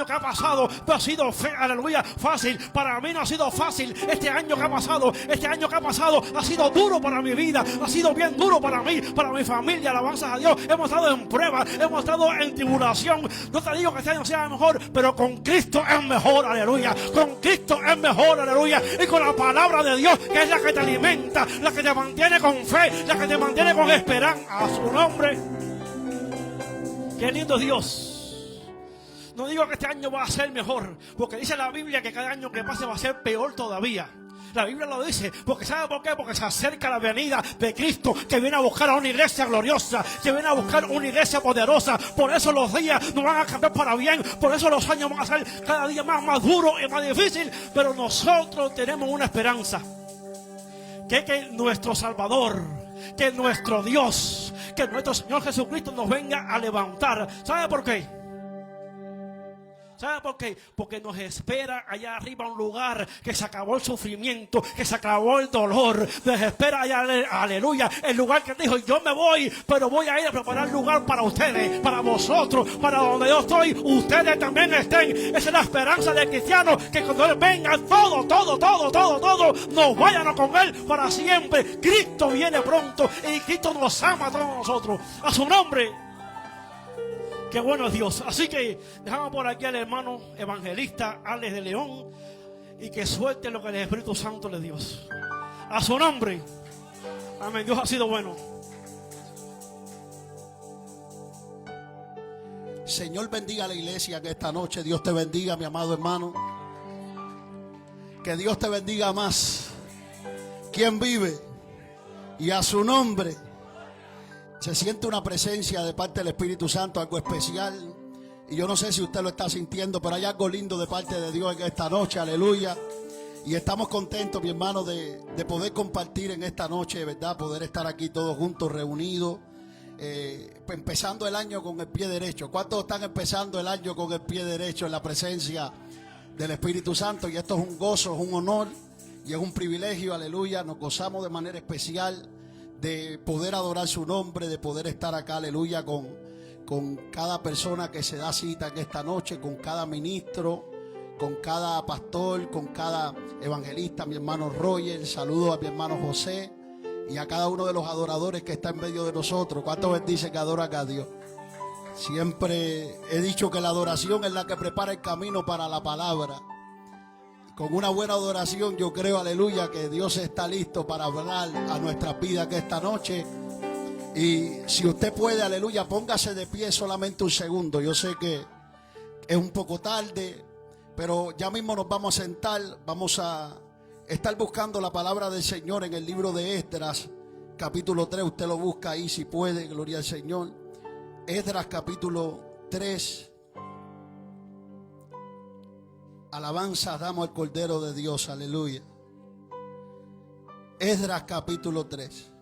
que ha pasado no ha sido aleluya, fácil. Para mí no ha sido fácil. Este año que ha pasado ha sido duro para mi vida, ha sido bien duro para mí, para mi familia. Alabanzas a Dios. Hemos estado en prueba, hemos estado en tribulación. No te digo que este año sea mejor, pero con Cristo es mejor, aleluya. Con Cristo es mejor, aleluya. Y con la palabra de Dios, que es la que te alimenta, la que te mantiene con fe, la que te mantiene con esperanza. A su nombre. Qué lindo es Dios. No digo que este año va a ser mejor, porque dice la Biblia que cada año que pase va a ser peor todavía. La Biblia lo dice, porque ¿sabe por qué? Porque se acerca la venida de Cristo, que viene a buscar a una iglesia gloriosa, que viene a buscar una iglesia poderosa. Por eso los días no van a cambiar para bien, por eso los años van a ser cada día más duros y más difíciles. Pero nosotros tenemos una esperanza, que nuestro Salvador, que nuestro Dios, que nuestro Señor Jesucristo nos venga a levantar. ¿Sabe por qué? ¿Sabe por qué? Porque nos espera allá arriba un lugar que se acabó el sufrimiento, que se acabó el dolor. Nos espera allá, aleluya, el lugar que dijo: yo me voy, pero voy a ir a preparar lugar para ustedes, para vosotros, para donde yo estoy, ustedes también estén. Esa es la esperanza del cristiano, que cuando Él venga, todo, nos vayan con Él para siempre. Cristo viene pronto y Cristo nos ama a todos nosotros. A su nombre. Qué bueno es Dios. Así que dejamos por aquí al hermano evangelista Alex de León, y que suelte lo que el Espíritu Santo le dio. A su nombre. Amén. Dios ha sido bueno. Señor bendiga a la iglesia que esta noche. Dios te bendiga, mi amado hermano. Que Dios te bendiga más. ¿Quién vive? Y a su nombre. Se siente una presencia de parte del Espíritu Santo, algo especial. Y yo no sé si usted lo está sintiendo, pero hay algo lindo de parte de Dios en esta noche, aleluya. Y estamos contentos, mi hermano, de poder compartir en esta noche, ¿verdad? Poder estar aquí todos juntos, reunidos, empezando el año con el pie derecho. ¿Cuántos están empezando el año con el pie derecho en la presencia del Espíritu Santo? Y esto es un gozo, es un honor y es un privilegio, aleluya. Nos gozamos de manera especial de poder adorar su nombre, de poder estar acá, aleluya, con cada persona que se da cita en esta noche, con cada ministro, con cada pastor, con cada evangelista, mi hermano Roger. Saludo a mi hermano José y a cada uno de los adoradores que está en medio de nosotros. ¿Cuántos bendice que adoran a Dios? Siempre he dicho que la adoración es la que prepara el camino para la palabra. Con una buena adoración yo creo, aleluya, que Dios está listo para hablar a nuestra vida que esta noche. Y si usted puede, aleluya, póngase de pie solamente un segundo. Yo sé que es un poco tarde, pero ya mismo nos vamos a sentar. Vamos a estar buscando la palabra del Señor en el libro de Esdras, capítulo 3. Usted lo busca ahí si puede, gloria al Señor. Esdras capítulo 3. Alabanza damos al Cordero de Dios, aleluya. Esdras capítulo 3.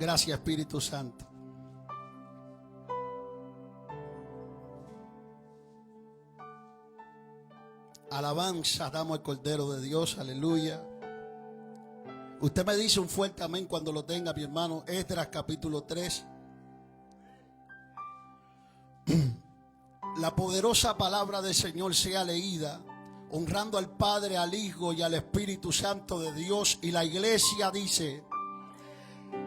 Gracias, Espíritu Santo. Alabanza damos al Cordero de Dios, aleluya. Usted me dice un fuerte amén cuando lo tenga, mi hermano. Esdras capítulo 3. La poderosa palabra del Señor sea leída, honrando al Padre, al Hijo y al Espíritu Santo de Dios. Y la iglesia dice: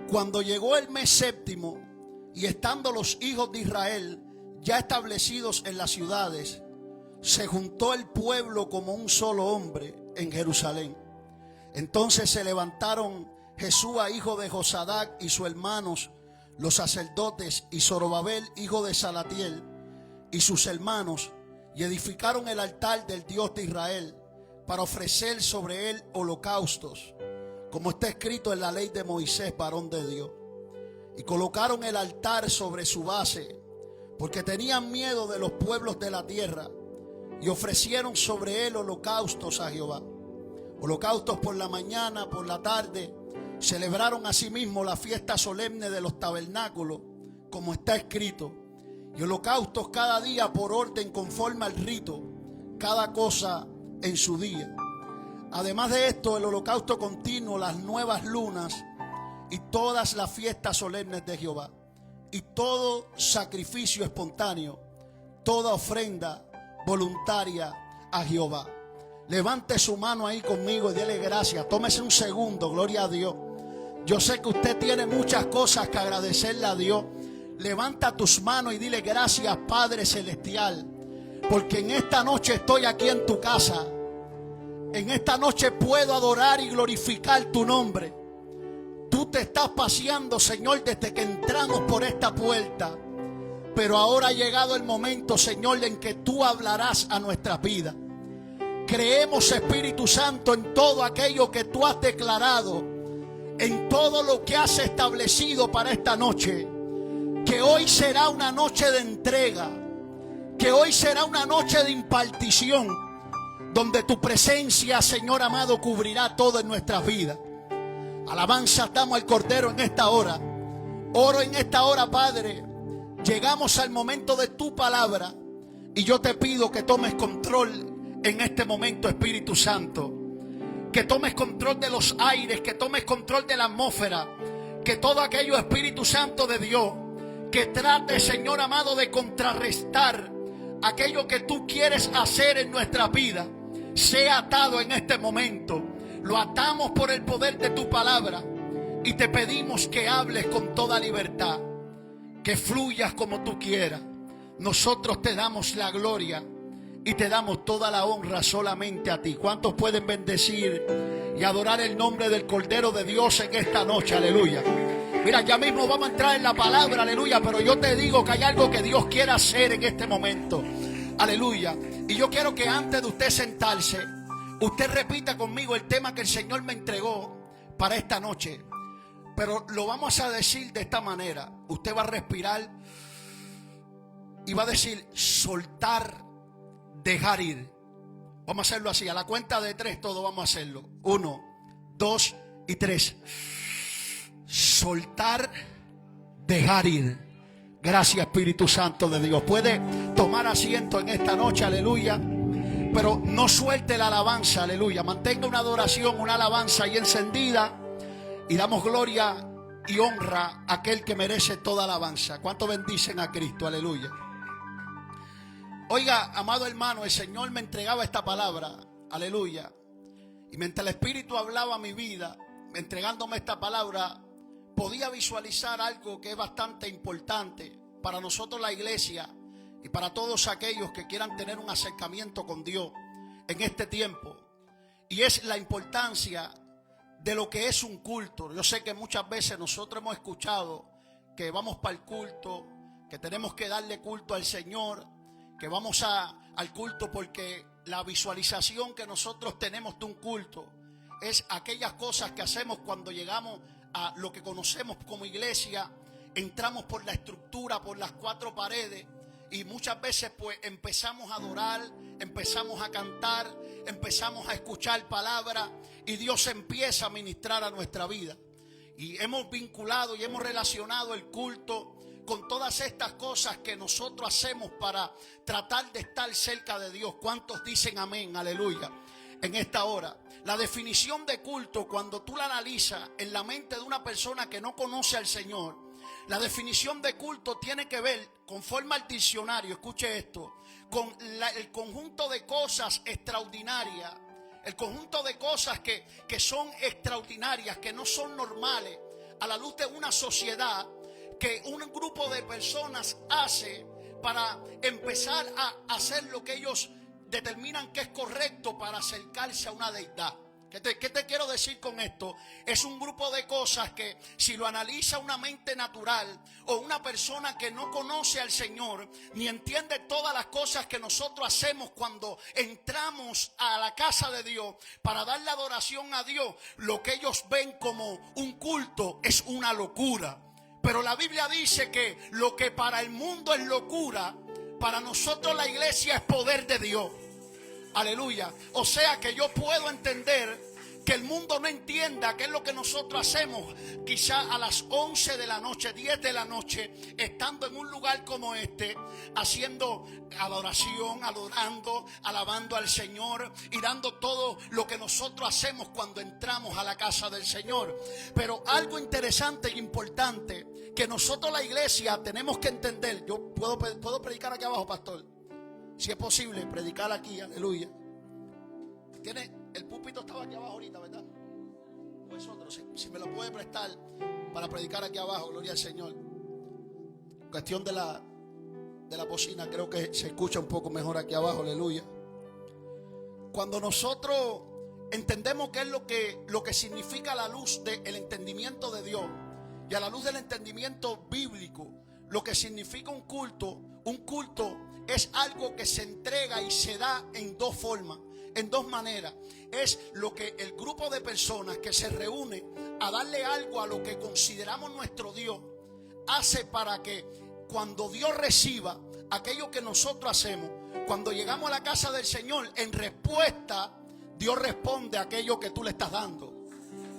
cuando llegó el mes séptimo, y estando los hijos de Israel ya establecidos en las ciudades, se juntó el pueblo como un solo hombre en Jerusalén. Entonces se levantaron Jesúa, hijo de Josadac, y sus hermanos, los sacerdotes, y Zorobabel, hijo de Salatiel, y sus hermanos, y edificaron el altar del Dios de Israel para ofrecer sobre él holocaustos, como está escrito en la ley de Moisés, varón de Dios. Y colocaron el altar sobre su base, porque tenían miedo de los pueblos de la tierra, y ofrecieron sobre él holocaustos a Jehová. Holocaustos por la mañana, por la tarde. Celebraron asimismo la fiesta solemne de los tabernáculos, como está escrito, y holocaustos cada día por orden conforme al rito, cada cosa en su día. Además de esto, el holocausto continuo, las nuevas lunas y todas las fiestas solemnes de Jehová. y todo sacrificio espontáneo, toda ofrenda voluntaria a Jehová. Levante su mano ahí conmigo y dele gracias. Tómese un segundo, gloria a Dios. Yo sé que usted tiene muchas cosas que agradecerle a Dios. Levanta tus manos y dile gracias, Padre Celestial, porque en esta noche estoy aquí en tu casa. En esta noche puedo adorar y glorificar tu nombre. Tú te estás paseando, Señor, desde que entramos por esta puerta. Pero ahora ha llegado el momento, Señor, en que tú hablarás a nuestras vidas. Creemos, Espíritu Santo, en todo aquello que tú has declarado, en todo lo que has establecido para esta noche. Que hoy será una noche de entrega, que hoy será una noche de impartición, donde tu presencia, Señor amado, cubrirá todo en nuestras vidas. Alabanza damos al Cordero en esta hora. Oro en esta hora, Padre. Llegamos al momento de tu palabra y yo te pido que tomes control en este momento, Espíritu Santo. Que tomes control de los aires, que tomes control de la atmósfera. Que todo aquello, Espíritu Santo de Dios, que trate, Señor amado, de contrarrestar aquello que tú quieres hacer en nuestra vida, sea atado en este momento. Lo atamos por el poder de tu palabra y te pedimos que hables con toda libertad, que fluyas como tú quieras. Nosotros te damos la gloria y te damos toda la honra solamente a ti. ¿Cuántos pueden bendecir y adorar el nombre del Cordero de Dios en esta noche? Aleluya. Mira, ya mismo vamos a entrar en la palabra, aleluya, pero yo te digo que hay algo que Dios quiere hacer en este momento. Aleluya. Y yo quiero que antes de usted sentarse, usted repita conmigo el tema que el Señor me entregó para esta noche. Pero lo vamos a decir de esta manera. Usted va a respirar y va a decir: soltar, dejar ir. Vamos a hacerlo así. A la cuenta de 3 todos vamos a hacerlo. 1, 2 y 3. Soltar, dejar ir. Gracias, Espíritu Santo de Dios. Puede tomar asiento en esta noche, aleluya. Pero no suelte la alabanza, aleluya. Mantenga una adoración, una alabanza ahí encendida. Y damos gloria y honra a aquel que merece toda alabanza. ¿Cuánto bendicen a Cristo? Aleluya. Oiga, amado hermano, el Señor me entregaba esta palabra. Aleluya. Y mientras el Espíritu hablaba a mi vida, entregándome esta palabra, podía visualizar algo que es bastante importante para nosotros, la iglesia, y para todos aquellos que quieran tener un acercamiento con Dios en este tiempo. Y es la importancia de lo que es un culto. Yo sé que muchas veces nosotros hemos escuchado que vamos para el culto, que tenemos que darle culto al Señor, que vamos al culto porque la visualización que nosotros tenemos de un culto es aquellas cosas que hacemos cuando llegamos a lo que conocemos como iglesia. Entramos por la estructura, por las 4 paredes, y muchas veces pues empezamos a adorar, empezamos a cantar, empezamos a escuchar palabra y Dios empieza a ministrar a nuestra vida. Y hemos vinculado y hemos relacionado el culto con todas estas cosas que nosotros hacemos para tratar de estar cerca de Dios. ¿Cuántos dicen amén? Aleluya. En esta hora, la definición de culto, cuando tú la analizas en la mente de una persona que no conoce al Señor, la definición de culto tiene que ver, conforme al diccionario, escuche esto, con el conjunto de cosas extraordinarias, el conjunto de cosas que son extraordinarias, que no son normales a la luz de una sociedad, que un grupo de personas hace para empezar a hacer lo que ellos determinan que es correcto para acercarse a una deidad. ¿Qué te quiero decir con esto? Es un grupo de cosas que, si lo analiza una mente natural o una persona que no conoce al Señor, ni entiende todas las cosas que nosotros hacemos cuando entramos a la casa de Dios para darle adoración a Dios, lo que ellos ven como un culto es una locura. Pero la Biblia dice que lo que para el mundo es locura, para nosotros la iglesia es poder de Dios. Aleluya. O sea que yo puedo entender que el mundo no entienda qué es lo que nosotros hacemos. Quizá a las 11 de la noche, 10 de la noche, estando en un lugar como este, haciendo adoración, adorando, alabando al Señor y dando todo lo que nosotros hacemos cuando entramos a la casa del Señor. Pero algo interesante e importante que nosotros la iglesia tenemos que entender. Yo puedo predicar aquí abajo, pastor. Si es posible, predicar aquí, aleluya. El púlpito estaba aquí abajo ahorita, ¿verdad? O es otro, si me lo puede prestar para predicar aquí abajo, gloria al Señor. Cuestión de la bocina, creo que se escucha un poco mejor aquí abajo, aleluya. Cuando nosotros entendemos qué es lo que significa la luz del entendimiento de Dios y a la luz del entendimiento bíblico, lo que significa un culto es algo que se entrega y se da en dos formas, en dos maneras. Es lo que el grupo de personas que se reúne a darle algo a lo que consideramos nuestro Dios hace para que cuando Dios reciba aquello que nosotros hacemos, cuando llegamos a la casa del Señor, en respuesta Dios responde a aquello que tú le estás dando.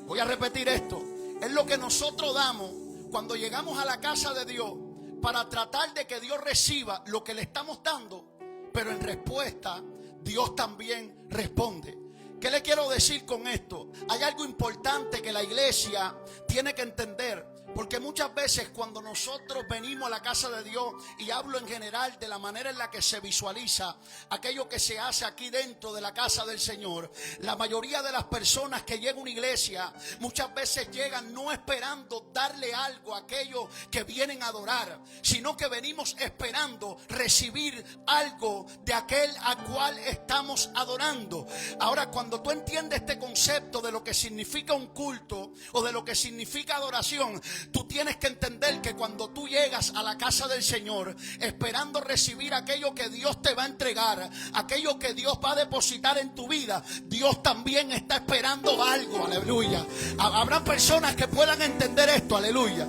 Voy a repetir esto. Es lo que nosotros damos cuando llegamos a la casa de Dios para tratar de que Dios reciba lo que le estamos dando, pero en respuesta Dios también responde. ¿Qué le quiero decir con esto? Hay algo importante que la iglesia tiene que entender. Porque muchas veces cuando nosotros venimos a la casa de Dios, y hablo en general de la manera en la que se visualiza aquello que se hace aquí dentro de la casa del Señor, la mayoría de las personas que llegan a una iglesia muchas veces llegan no esperando darle algo a aquellos que vienen a adorar, sino que venimos esperando recibir algo de aquel a cual estamos adorando. Ahora, cuando tú entiendes este concepto de lo que significa un culto o de lo que significa adoración, tú tienes que entender que cuando tú llegas a la casa del Señor esperando recibir aquello que Dios te va a entregar, aquello que Dios va a depositar en tu vida, Dios también está esperando algo, aleluya. Habrá personas que puedan entender esto, aleluya.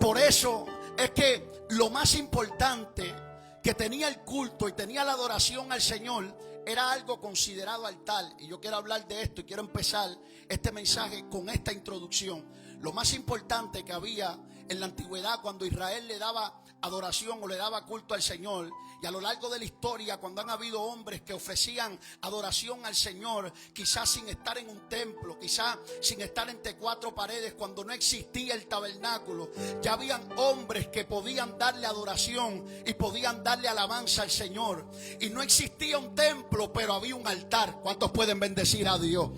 Por eso es que lo más importante que tenía el culto y tenía la adoración al Señor era algo considerado altar. Y yo quiero hablar de esto y quiero empezar este mensaje con esta introducción. Lo más importante que había en la antigüedad cuando Israel le daba adoración o le daba culto al Señor, y a lo largo de la historia cuando han habido hombres que ofrecían adoración al Señor, quizás sin estar en un templo, quizás sin estar entre cuatro paredes, cuando no existía el tabernáculo, ya habían hombres que podían darle adoración y podían darle alabanza al Señor, y no existía un templo, pero había un altar. ¿Cuántos pueden bendecir a Dios?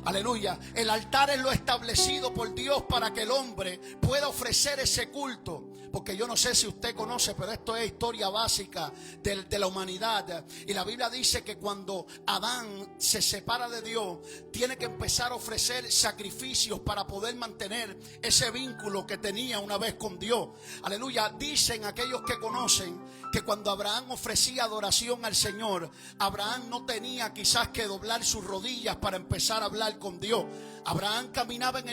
Aleluya. El altar es lo establecido por Dios para que el hombre pueda ofrecer ese culto. Porque yo no sé si usted conoce, pero esto es historia básica de la humanidad. Y la Biblia dice que cuando Adán se separa de Dios, tiene que empezar a ofrecer sacrificios para poder mantener ese vínculo que tenía una vez con Dios. Aleluya. Dicen aquellos que conocen que cuando Abraham ofrecía adoración al Señor, Abraham no tenía quizás que doblar sus rodillas para empezar a hablar con Dios. Adán caminaba en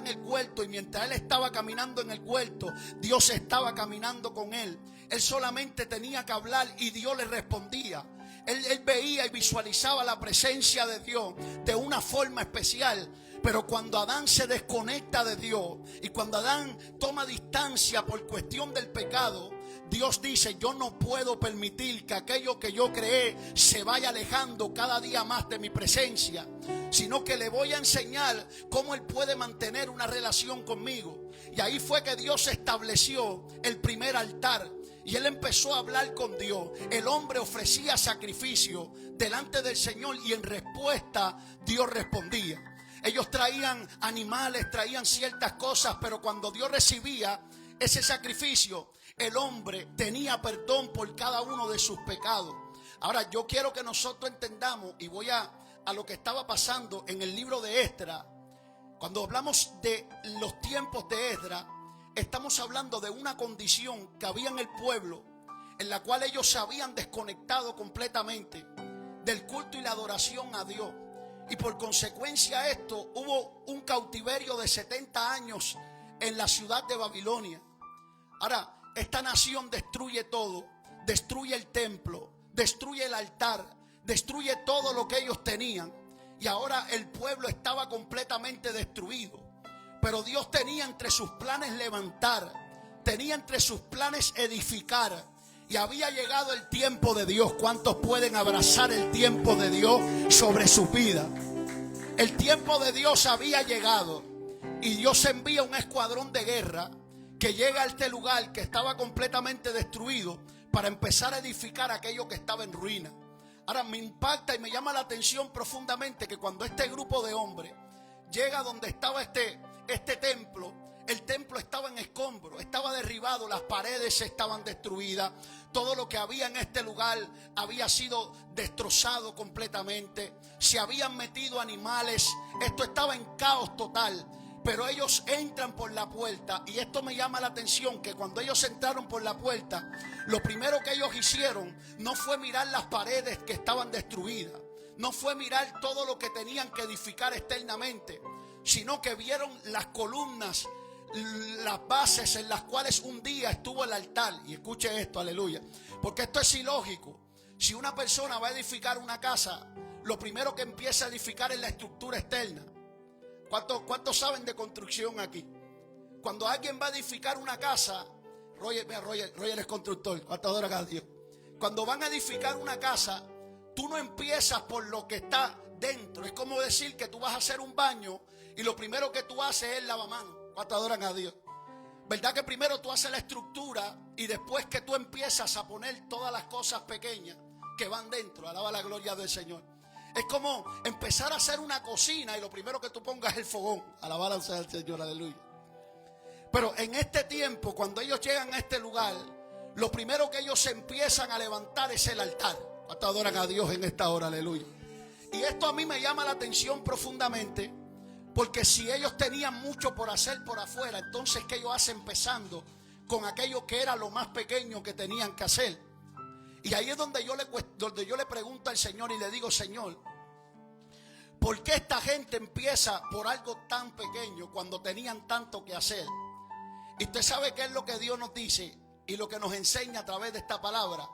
el huerto, y mientras él estaba caminando en el huerto, Dios estaba caminando con él. Él solamente tenía que hablar y Dios le respondía. Él veía y visualizaba la presencia de Dios de una forma especial. Pero cuando Adán se desconecta de Dios y cuando Adán toma distancia por cuestión del pecado, Dios dice: yo no puedo permitir que aquello que yo creé se vaya alejando cada día más de mi presencia, sino que le voy a enseñar cómo él puede mantener una relación conmigo. Y ahí fue que Dios estableció el primer altar. Y él empezó a hablar con Dios. El hombre ofrecía sacrificio delante del Señor y en respuesta Dios respondía. Ellos traían animales, traían ciertas cosas, pero cuando Dios recibía ese sacrificio, el hombre tenía perdón por cada uno de sus pecados. Ahora yo quiero que nosotros entendamos, y voy a lo que estaba pasando en el libro de Esdras. Cuando hablamos de los tiempos de Esdras, estamos hablando de una condición que había en el pueblo, en la cual ellos se habían desconectado completamente del culto y la adoración a Dios. Y por consecuencia de esto hubo un cautiverio de 70 años en la ciudad de Babilonia. Ahora, esta nación destruye todo, destruye el templo, destruye el altar, destruye todo lo que ellos tenían. Y ahora el pueblo estaba completamente destruido. Pero Dios tenía entre sus planes levantar, tenía entre sus planes edificar. Y había llegado el tiempo de Dios. ¿Cuántos pueden abrazar el tiempo de Dios sobre su vida? El tiempo de Dios había llegado. Y Dios envía un escuadrón de guerra que llega a este lugar que estaba completamente destruido para empezar a edificar aquello que estaba en ruina. Ahora me impacta y me llama la atención profundamente que cuando este grupo de hombres llega donde estaba este templo, el templo estaba en escombros, estaba derribado, las paredes estaban destruidas, todo lo que había en este lugar había sido destrozado completamente, se habían metido animales, esto estaba en caos total. Pero ellos entran por la puerta, y esto me llama la atención, que cuando ellos entraron por la puerta, lo primero que ellos hicieron no fue mirar las paredes que estaban destruidas, no fue mirar todo lo que tenían que edificar externamente, sino que vieron las columnas, las bases en las cuales un día estuvo el altar. Y escuche esto, aleluya, porque esto es ilógico. Si una persona va a edificar una casa, lo primero que empieza a edificar es la estructura externa. ¿Cuántos saben de construcción aquí? Cuando alguien va a edificar una casa, Roger es constructor, ¿cuánto adora cada Dios? Cuando van a edificar una casa, tú no empiezas por lo que está dentro. Es como decir que tú vas a hacer un baño y lo primero que tú haces es lavamanos. ¿Cuánto adoran a Dios? ¿Verdad que primero tú haces la estructura y después que tú empiezas a poner todas las cosas pequeñas que van dentro? Alaba la gloria del Señor. Es como empezar a hacer una cocina y lo primero que tú pongas es el fogón. Alabado sea el Señor, aleluya. Pero en este tiempo, cuando ellos llegan a este lugar, lo primero que ellos empiezan a levantar es el altar. ¿Cuánto adoran a Dios en esta hora? Aleluya. Y esto a mí me llama la atención profundamente, porque si ellos tenían mucho por hacer por afuera, entonces ¿qué ellos hacen empezando con aquello que era lo más pequeño que tenían que hacer? Y ahí es donde yo le pregunto al Señor y le digo: Señor, ¿por qué esta gente empieza por algo tan pequeño cuando tenían tanto que hacer? Y usted sabe qué es lo que Dios nos dice y lo que nos enseña a través de esta palabra.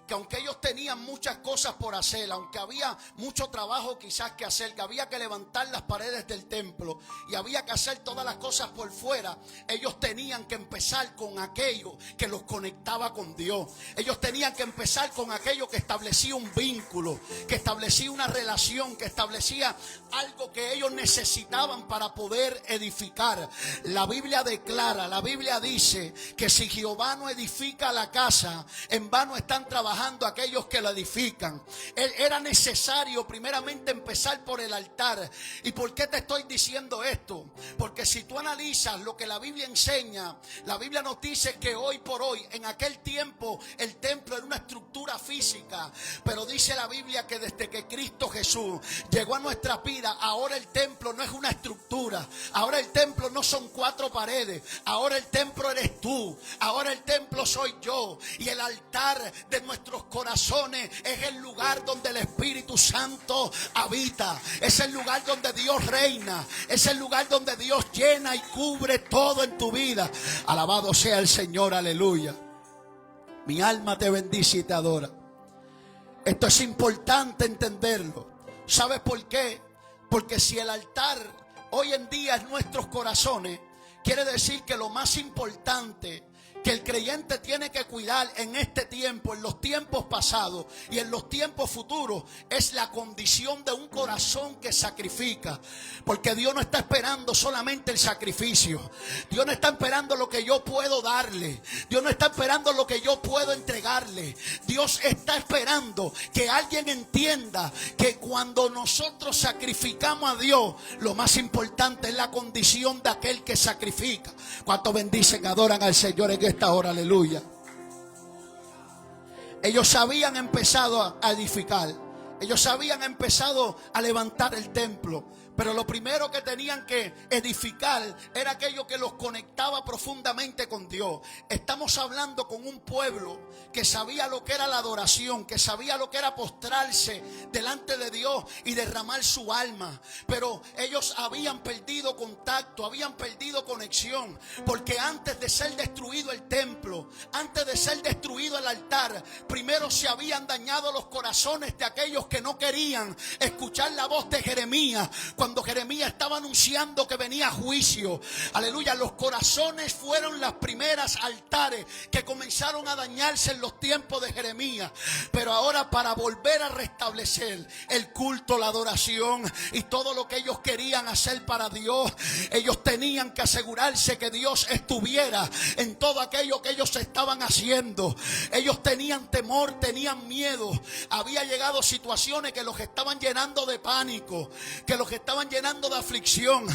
Que aunque ellos tenían muchas cosas por hacer, aunque había mucho trabajo quizás que hacer, que había que levantar las paredes del templo y había que hacer todas las cosas por fuera, ellos tenían que empezar con aquello que los conectaba con Dios. Ellos tenían que empezar con aquello que establecía un vínculo, que establecía una relación, que establecía algo que ellos necesitaban para poder edificar. La Biblia declara, la Biblia dice que si Jehová no edifica la casa, en vano están trabajando aquellos que lo edifican. Era necesario primeramente empezar por el altar. ¿Y por qué te estoy diciendo esto? Porque si tú analizas lo que la Biblia enseña, la Biblia nos dice que hoy por hoy, en aquel tiempo el templo era una estructura física, pero dice la Biblia que desde que Cristo Jesús llegó a nuestra vida, ahora el templo no es una estructura, ahora el templo no son 4 paredes, ahora el templo eres tú, ahora el templo soy yo, y el altar de nuestros corazones es el lugar donde el Espíritu Santo habita, es el lugar donde Dios reina, es el lugar donde Dios llena y cubre todo en tu vida. Alabado sea el Señor, aleluya. Mi alma te bendice y te adora. Esto es importante entenderlo. ¿Sabes por qué? Porque si el altar hoy en día es nuestros corazones, quiere decir que lo más importante que el creyente tiene que cuidar en este tiempo, en los tiempos pasados y en los tiempos futuros, es la condición de un corazón que sacrifica. Porque Dios no está esperando solamente el sacrificio. Dios no está esperando lo que yo puedo darle. Dios no está esperando lo que yo puedo entregarle. Dios está esperando que alguien entienda que cuando nosotros sacrificamos a Dios, lo más importante es la condición de aquel que sacrifica. ¿Cuántos bendicen, adoran al Señor en esta hora? Aleluya. Ellos habían empezado a edificar, ellos habían empezado a levantar el templo, pero lo primero que tenían que edificar era aquello que los conectaba profundamente con Dios. Estamos hablando con un pueblo que sabía lo que era la adoración, que sabía lo que era postrarse delante de Dios y derramar su alma. Pero ellos habían perdido contacto, habían perdido conexión, porque antes de ser destruido el templo, antes de ser destruido el altar, primero se habían dañado los corazones de aquellos que no querían escuchar la voz de Jeremías cuando Jeremías estaba anunciando que venía juicio. Aleluya, los corazones fueron las primeras altares que comenzaron a dañarse en los tiempos de Jeremías. Pero ahora, para volver a restablecer el culto, la adoración y todo lo que ellos querían hacer para Dios, ellos tenían que asegurarse que Dios estuviera en todo aquello que ellos estaban haciendo. Ellos tenían temor, tenían miedo. Había llegado situaciones que los estaban llenando de pánico, que los estaban llenando de aflicción.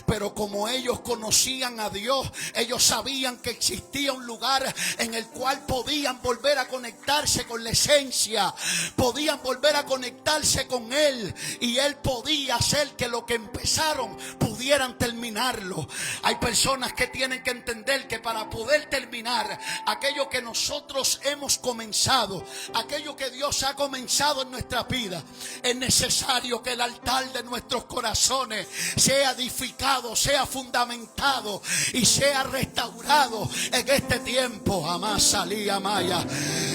Pero como ellos conocían a Dios, ellos sabían que existía un lugar en el cual podían volver a conectarse con la esencia, podían volver a conectarse con Él, y Él podía hacer que lo que empezaron pudieran terminarlo. Hay personas que tienen que entender que para poder terminar aquello que nosotros hemos comenzado, aquello que Dios ha comenzado en nuestra vida, es necesario que el altar de nuestros corazones sea edificado, sea fundamentado y sea restaurado en este tiempo. Amás salía Maya.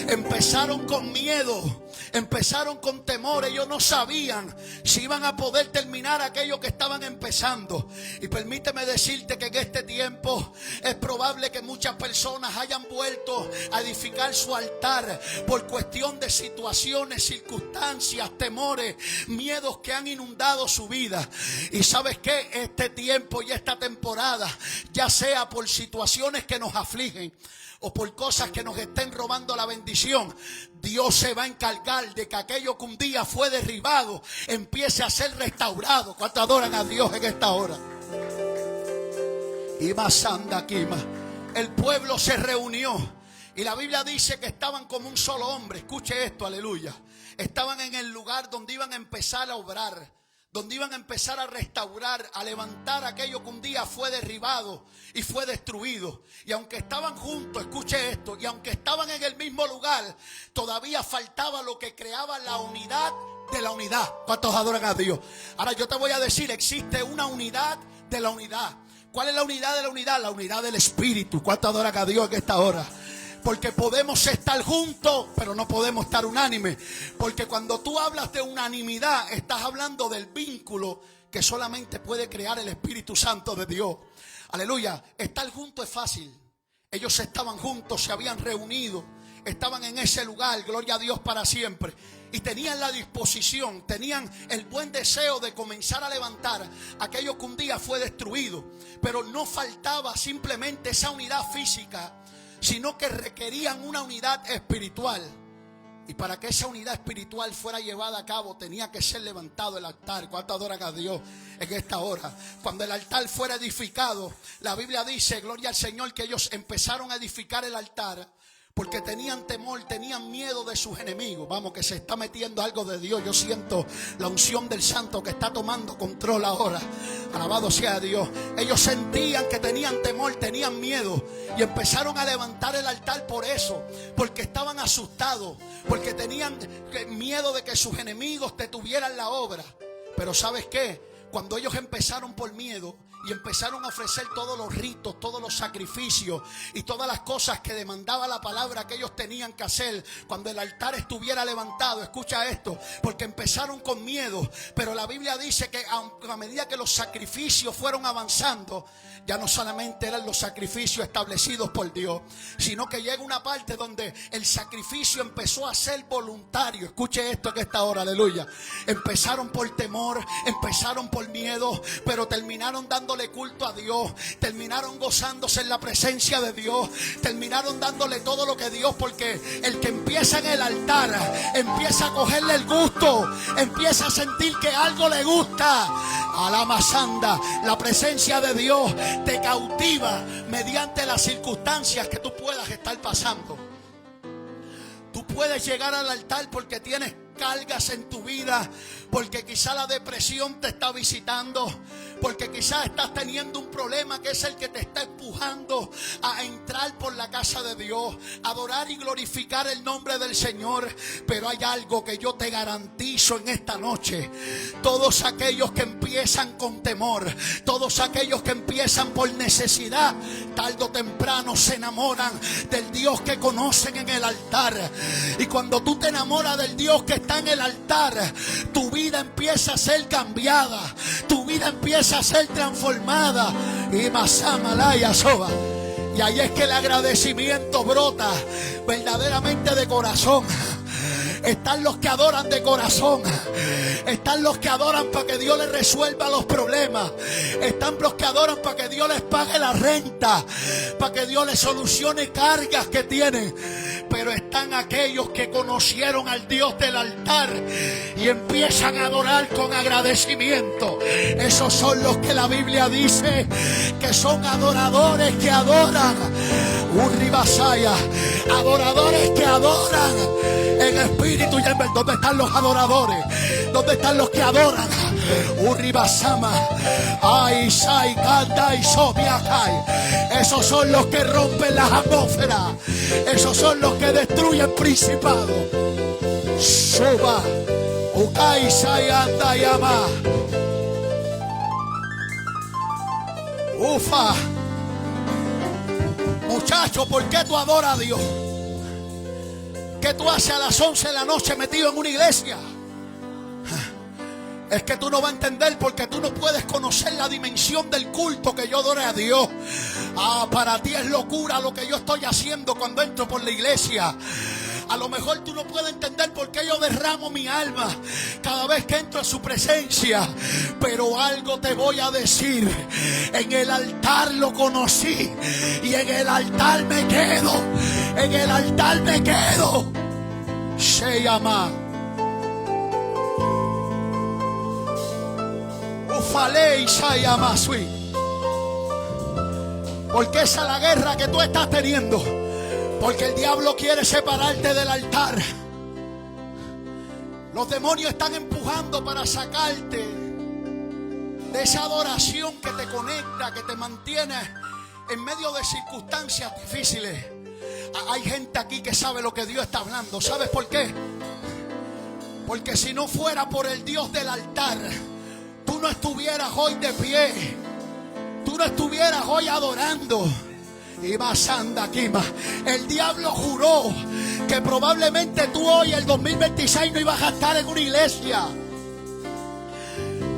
Empezaron con miedo, empezaron con temor. Ellos no sabían si iban a poder terminar aquello que estaban empezando. Y permíteme decirte que en este tiempo es probable que muchas personas hayan vuelto a edificar su altar por cuestión de situaciones, circunstancias, temores, miedos que han inundado su vida. Y sabes qué, este tiempo y esta temporada, ya sea por situaciones que nos afligen o por cosas que nos estén robando la bendición, Dios se va a encargar de que aquello que un día fue derribado empiece a ser restaurado. ¿Cuántos adoran a Dios en esta hora? Y más anda aquí más. El pueblo se reunió y la Biblia dice que estaban como un solo hombre. Escuche esto, aleluya. Estaban en el lugar donde iban a empezar a obrar, donde iban a empezar a restaurar, a levantar aquello que un día fue derribado y fue destruido. Y aunque estaban juntos, escuche esto, y aunque estaban en el mismo lugar, todavía faltaba lo que creaba la unidad de la unidad. ¿Cuántos adoran a Dios? Ahora yo te voy a decir, existe una unidad de la unidad. ¿Cuál es la unidad de la unidad? La unidad del Espíritu. ¿Cuántos adoran a Dios en esta hora? Porque podemos estar juntos, pero no podemos estar unánimes. Porque cuando tú hablas de unanimidad, estás hablando del vínculo que solamente puede crear el Espíritu Santo de Dios. Aleluya. Estar juntos es fácil. Ellos estaban juntos, se habían reunido, estaban en ese lugar, gloria a Dios para siempre. Y tenían la disposición, tenían el buen deseo de comenzar a levantar aquello que un día fue destruido. Pero no faltaba simplemente esa unidad física, sino que requerían una unidad espiritual. Y para que esa unidad espiritual fuera llevada a cabo, tenía que ser levantado el altar. ¿Cuánto adoran a Dios en esta hora? Cuando el altar fuera edificado, la Biblia dice, gloria al Señor, que ellos empezaron a edificar el altar porque tenían temor, tenían miedo de sus enemigos. Vamos, que se está metiendo algo de Dios. Yo siento la unción del Santo que está tomando control ahora. Alabado sea Dios. Ellos sentían que tenían temor, tenían miedo, y empezaron a levantar el altar por eso, porque estaban asustados, porque tenían miedo de que sus enemigos detuvieran la obra. Pero ¿sabes qué? Cuando ellos empezaron por miedo y empezaron a ofrecer todos los ritos, todos los sacrificios y todas las cosas que demandaba la palabra que ellos tenían que hacer cuando el altar estuviera levantado, escucha esto, porque empezaron con miedo, pero la Biblia dice que a medida que los sacrificios fueron avanzando, ya no solamente eran los sacrificios establecidos por Dios, sino que llega una parte donde el sacrificio empezó a ser voluntario. Escuche esto que esta hora, aleluya. Empezaron por temor, empezaron por miedo, pero terminaron dándole culto a Dios, terminaron gozándose en la presencia de Dios, terminaron dándole todo lo que Dios, porque el que empieza en el altar empieza a cogerle el gusto, empieza a sentir que algo le gusta. A la masanda, la presencia de Dios te cautiva mediante las circunstancias que tú puedas estar pasando. Tú puedes llegar al altar porque tienes cargas en tu vida, porque quizá la depresión te está visitando, porque quizás estás teniendo un problema que es el que te está empujando a entrar por la casa de Dios, adorar y glorificar el nombre del Señor. Pero hay algo que yo te garantizo en esta noche: todos aquellos que empiezan con temor, todos aquellos que empiezan por necesidad, tarde o temprano se enamoran del Dios que conocen en el altar. Y cuando tú te enamoras del Dios que está en el altar, tu vida empieza a ser cambiada, tu vida empieza a ser transformada. Y Masamalaya Soba. Y ahí es que el agradecimiento brota verdaderamente de corazón. Están los que adoran de corazón. Están los que adoran para que Dios les resuelva los problemas. Están los que adoran para que Dios les pague la renta, para que Dios les solucione cargas que tienen. Pero están aquellos que conocieron al Dios del altar y empiezan a adorar con agradecimiento. Esos son los que la Biblia dice que son adoradores que adoran. Urribasaya, adoradores que adoran en espíritu y en verdad. ¿Dónde están los adoradores? ¿Dónde están los que adoran? Urribasama, ay, sai, canta y sobiacay. Esos son los que rompen las atmósferas. Esos son los que destruyen principados. Suba, ukai, sai, anda y ama. Ufa. Muchacho, ¿por qué tú adoras a Dios? ¿Qué tú haces a las 11 de la noche metido en una iglesia? Es que tú no vas a entender, porque tú no puedes conocer la dimensión del culto que yo adore a Dios. Para ti es locura lo que yo estoy haciendo cuando entro por la iglesia. A lo mejor tú no puedes entender por qué yo derramo mi alma cada vez que entro en su presencia. Pero algo te voy a decir: en el altar lo conocí y en el altar me quedo. En el altar me quedo. Se llama Ufale y se llama Sui. Porque esa es la guerra que tú estás teniendo. Porque el diablo quiere separarte del altar. Los demonios están empujando para sacarte de esa adoración que te conecta, que te mantiene en medio de circunstancias difíciles. Hay gente aquí que sabe lo que Dios está hablando. ¿Sabes por qué? Porque si no fuera por el Dios del altar, tú no estuvieras hoy de pie. Tú no estuvieras hoy adorando. Y más anda aquí más. El diablo juró que probablemente tú hoy, el 2026, no ibas a estar en una iglesia.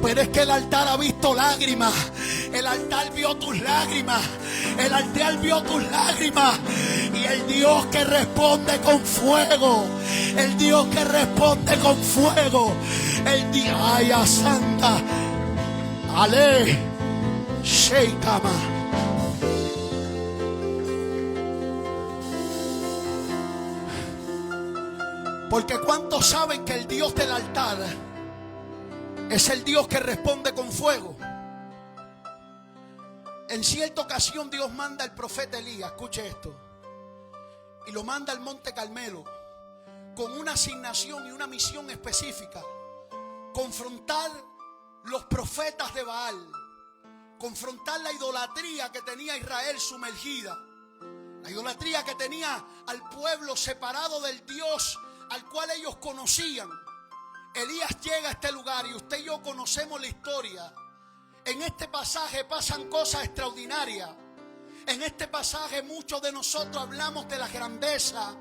Pero es que el altar ha visto lágrimas. El altar vio tus lágrimas. El altar vio tus lágrimas. Y el Dios que responde con fuego. El Dios que responde con fuego. El Dios, ay, a santa. Ale. Sheikama. Porque ¿cuántos saben que el Dios del altar es el Dios que responde con fuego? En cierta ocasión Dios manda al profeta Elías, escuche esto, y lo manda al Monte Carmelo con una asignación y una misión específica: confrontar los profetas de Baal, confrontar la idolatría que tenía Israel sumergida, la idolatría que tenía al pueblo separado del Dios al cual ellos conocían. Elías llega a este lugar y usted y yo conocemos la historia. En este pasaje pasan cosas extraordinarias. En este pasaje muchos de nosotros hablamos de la grandeza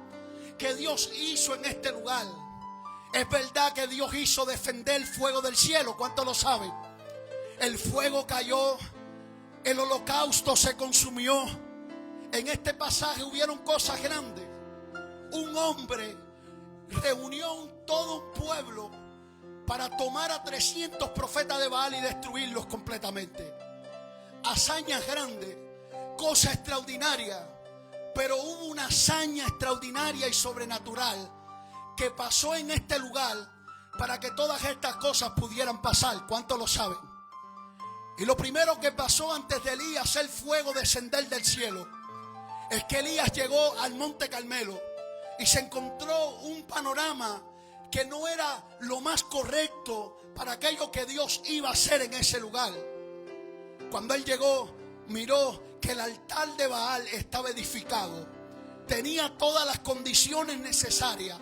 que Dios hizo en este lugar. Es verdad que Dios hizo descender el fuego del cielo. ¿Cuántos lo saben? El fuego cayó, el holocausto se consumió. En este pasaje hubieron cosas grandes. Un hombre reunió todo un pueblo para tomar a 300 profetas de Baal y destruirlos completamente. Hazañas grandes, cosas extraordinarias. Pero hubo una hazaña extraordinaria y sobrenatural que pasó en este lugar para que todas estas cosas pudieran pasar. ¿Cuántos lo saben? Y lo primero que pasó antes de Elías hacer fuego descender del cielo es que Elías llegó al Monte Carmelo y se encontró un panorama que no era lo más correcto para aquello que Dios iba a hacer en ese lugar. Cuando él llegó, miró que el altar de Baal estaba edificado. Tenía todas las condiciones necesarias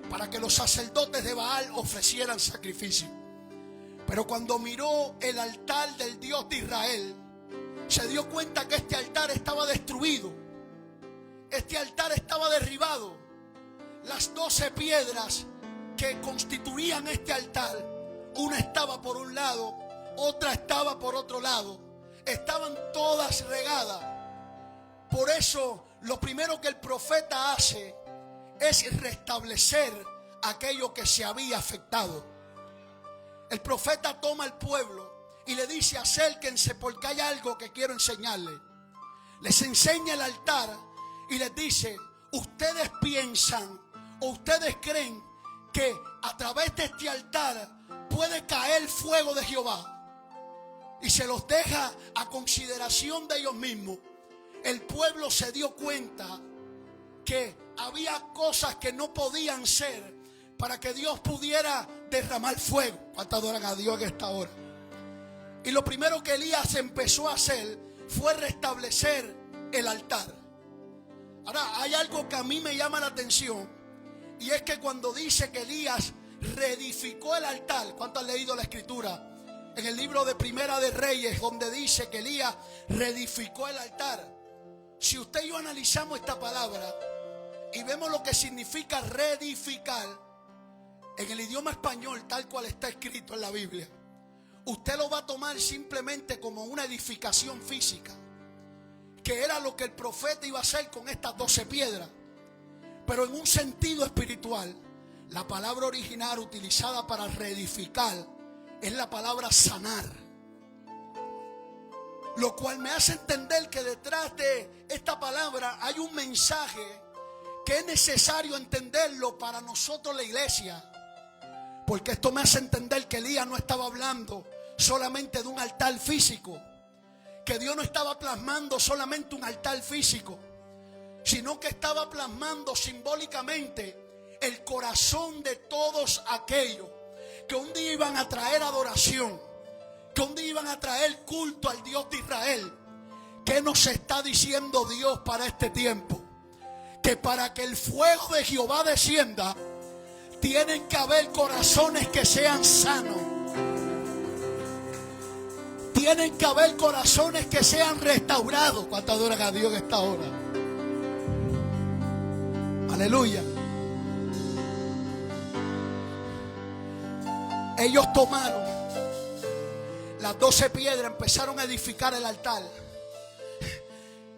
para que los sacerdotes de Baal ofrecieran sacrificio. Pero cuando miró el altar del Dios de Israel, se dio cuenta que este altar estaba destruido. Este altar estaba derribado. Las 12 piedras que constituían este altar, una estaba por un lado, otra estaba por otro lado. Estaban todas regadas. Por eso lo primero que el profeta hace es restablecer aquello que se había afectado. El profeta toma al pueblo y le dice: acérquense porque hay algo que quiero enseñarles. Les enseña el altar y les dice: ustedes piensan o ustedes creen que a través de este altar puede caer fuego de Jehová. Y se los deja a consideración de ellos mismos. El pueblo se dio cuenta que había cosas que no podían ser para que Dios pudiera derramar fuego. ¿Cuántos adoran a Dios en esta hora? Y lo primero que Elías empezó a hacer fue restablecer el altar. Ahora, hay algo que a mí me llama la atención, y es que cuando dice que Elías reedificó el altar, ¿cuántos han leído la escritura? En el libro de Primera de Reyes, donde dice que Elías reedificó el altar. Si usted y yo analizamos esta palabra y vemos lo que significa reedificar en el idioma español, tal cual está escrito en la Biblia, usted lo va a tomar simplemente como una edificación física, que era lo que el profeta iba a hacer con estas 12 piedras. Pero en un sentido espiritual, la palabra original utilizada para reedificar es la palabra sanar. Lo cual me hace entender que detrás de esta palabra hay un mensaje que es necesario entenderlo para nosotros, la iglesia. Porque esto me hace entender que Elías no estaba hablando solamente de un altar físico, que Dios no estaba plasmando solamente un altar físico, sino que estaba plasmando simbólicamente el corazón de todos aquellos que un día iban a traer adoración, que un día iban a traer culto al Dios de Israel. ¿Qué nos está diciendo Dios para este tiempo? Que para que el fuego de Jehová descienda, tienen que haber corazones que sean sanos. Tienen que haber corazones que sean restaurados. ¿Cuánto adoran a Dios en esta hora? Aleluya. Ellos tomaron las 12 piedras, empezaron a edificar el altar.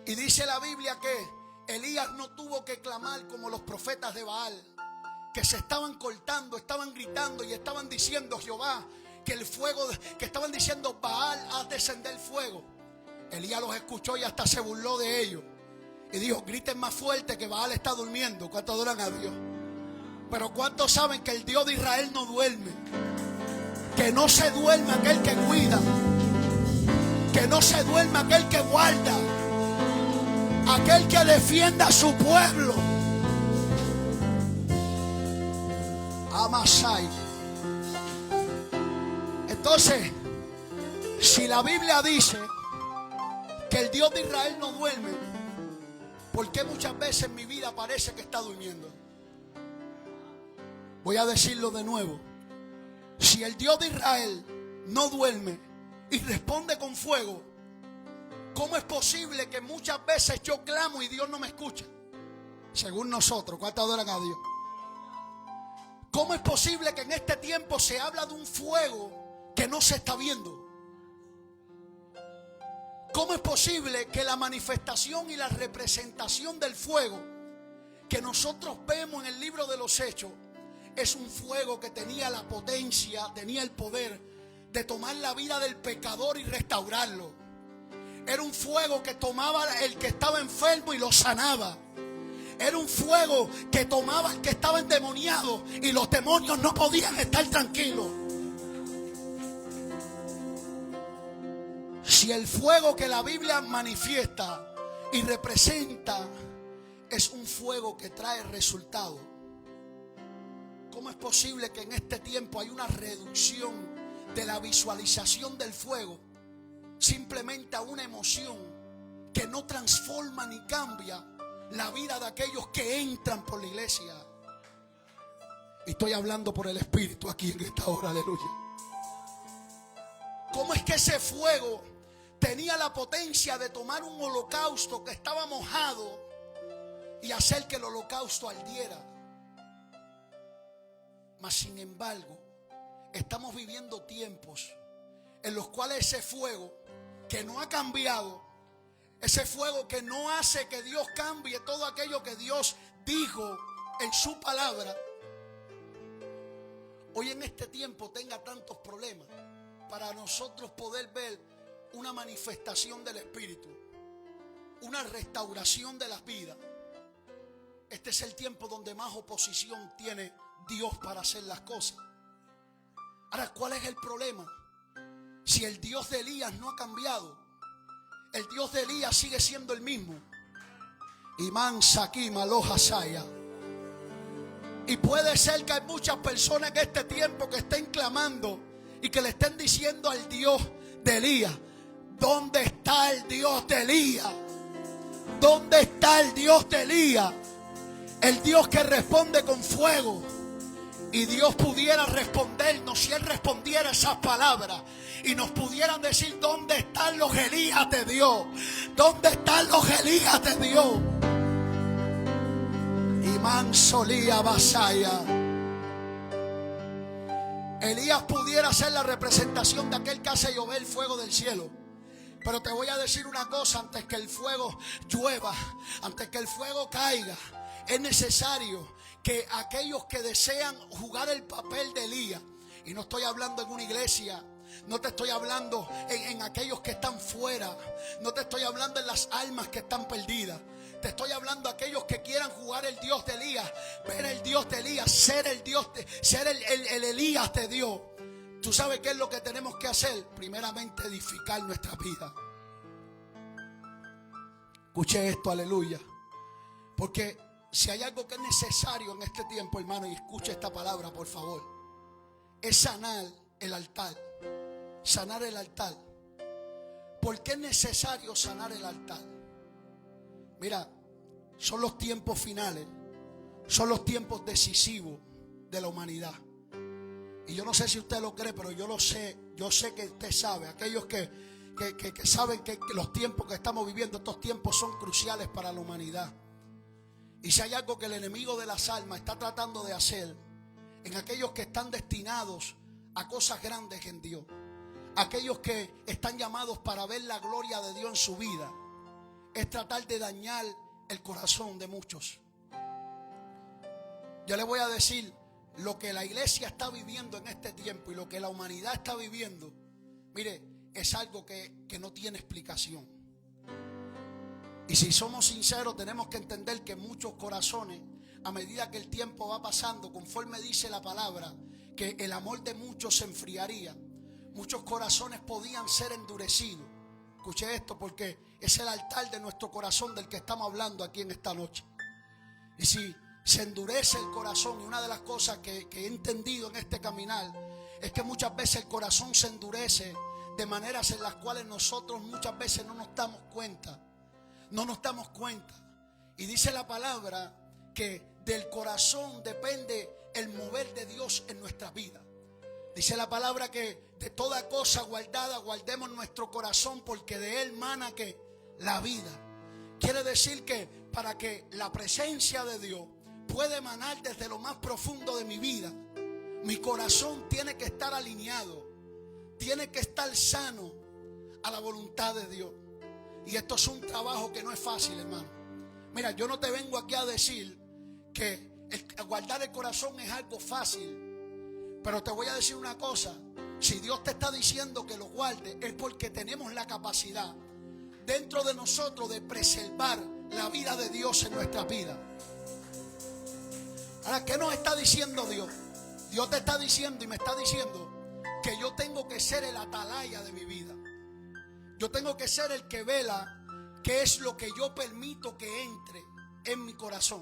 Y dice la Biblia que Elías no tuvo que clamar como los profetas de Baal, que se estaban cortando, estaban gritando y estaban diciendo: Jehová, que el fuego, que estaban diciendo: Baal, haz descender fuego. Elías los escuchó y hasta se burló de ellos y dijo: griten más fuerte que Baal está durmiendo. ¿Cuántos adoran a Dios? Pero ¿cuántos saben que el Dios de Israel no duerme? Que no se duerme aquel que cuida, que no se duerme aquel que guarda, aquel que defiende a su pueblo. Amasai. Entonces, si la Biblia dice que el Dios de Israel no duerme, ¿por qué muchas veces en mi vida parece que está durmiendo? Voy a decirlo de nuevo. Si el Dios de Israel no duerme y responde con fuego, ¿cómo es posible que muchas veces yo clamo y Dios no me escucha? Según nosotros, ¿cuántos adoran a Dios? ¿Cómo es posible que en este tiempo se habla de un fuego que no se está viendo? ¿Cómo es posible que la manifestación y la representación del fuego que nosotros vemos en el libro de los Hechos es un fuego que tenía la potencia, tenía el poder de tomar la vida del pecador y restaurarlo? Era un fuego que tomaba el que estaba enfermo y lo sanaba. Era un fuego que tomaba al que estaba endemoniado y los demonios no podían estar tranquilos. Si el fuego que la Biblia manifiesta y representa es un fuego que trae resultado, ¿cómo es posible que en este tiempo hay una reducción de la visualización del fuego? simplemente a una emoción que no transforma ni cambia la vida de aquellos que entran por la iglesia. Y estoy hablando por el Espíritu aquí en esta hora, aleluya. ¿Cómo es que ese fuego tenía la potencia de tomar un holocausto que estaba mojado y hacer que el holocausto ardiera? Mas sin embargo, estamos viviendo tiempos en los cuales ese fuego que no ha cambiado, ese fuego que no hace que Dios cambie todo aquello que Dios dijo en su palabra, hoy en este tiempo tenga tantos problemas para nosotros poder ver una manifestación del Espíritu, una restauración de las vidas. Este es el tiempo donde más oposición tiene Dios para hacer las cosas. Ahora, ¿cuál es el problema? Si el Dios de Elías no ha cambiado, el Dios de Elías sigue siendo el mismo. Imán Saquim Aloha Saya. Y puede ser que hay muchas personas en este tiempo que estén clamando y que le estén diciendo al Dios de Elías: ¿dónde está el Dios de Elías? ¿Dónde está el Dios de Elías? El Dios que responde con fuego. Y Dios pudiera respondernos si Él respondiera esas palabras y nos pudieran decir: ¿dónde están los Elías de Dios? ¿Dónde están los Elías de Dios? Imán Solía Basaya. Elías pudiera ser la representación de aquel que hace llover fuego del cielo. Pero te voy a decir una cosa: antes que el fuego llueva, antes que el fuego caiga, es necesario que aquellos que desean jugar el papel de Elías, y no estoy hablando en una iglesia, no te estoy hablando en aquellos que están fuera, no te estoy hablando en las almas que están perdidas, te estoy hablando a aquellos que quieran jugar el Dios de Elías, ver el Dios de Elías, ser el Dios, ser el Elías de Dios. ¿Tú sabes qué es lo que tenemos que hacer? Primeramente edificar nuestra vida. Escuche esto, aleluya. Porque si hay algo que es necesario en este tiempo, hermano, y escuche esta palabra, por favor, es sanar el altar. Sanar el altar. ¿Por qué es necesario sanar el altar? Mira, son los tiempos finales, son los tiempos decisivos de la humanidad. Y yo no sé si usted lo cree, pero yo lo sé. Yo sé que usted sabe. Aquellos que saben que los tiempos que estamos viviendo, estos tiempos son cruciales para la humanidad. Y si hay algo que el enemigo de las almas está tratando de hacer en aquellos que están destinados a cosas grandes en Dios, aquellos que están llamados para ver la gloria de Dios en su vida, es tratar de dañar el corazón de muchos. Yo le voy a decir lo que la iglesia está viviendo en este tiempo y lo que la humanidad está viviendo. Mire, es algo que no tiene explicación. Y si somos sinceros, tenemos que entender que muchos corazones, a medida que el tiempo va pasando, conforme dice la palabra, que el amor de muchos se enfriaría, muchos corazones podían ser endurecidos. Escuche esto, porque es el altar de nuestro corazón del que estamos hablando aquí en esta noche. Y si se endurece el corazón, y una de las cosas que he entendido en este caminar es que muchas veces el corazón se endurece de maneras en las cuales nosotros muchas veces no nos damos cuenta. No nos damos cuenta. Y dice la palabra que del corazón depende el mover de Dios en nuestras vidas. Dice la palabra que de toda cosa guardada guardemos nuestro corazón, porque de él mana que la vida. Quiere decir que para que la presencia de Dios pueda emanar desde lo más profundo de mi vida, mi corazón tiene que estar alineado, tiene que estar sano a la voluntad de Dios. Y esto es un trabajo que no es fácil, hermano. Mira, yo no te vengo aquí a decir que guardar el corazón es algo fácil. Pero te voy a decir una cosa. Si Dios te está diciendo que lo guardes, es porque tenemos la capacidad dentro de nosotros de preservar la vida de Dios en nuestra vida. Ahora, ¿qué nos está diciendo Dios? Dios te está diciendo y me está diciendo que yo tengo que ser el atalaya de mi vida. Yo tengo que ser el que vela qué es lo que yo permito que entre en mi corazón.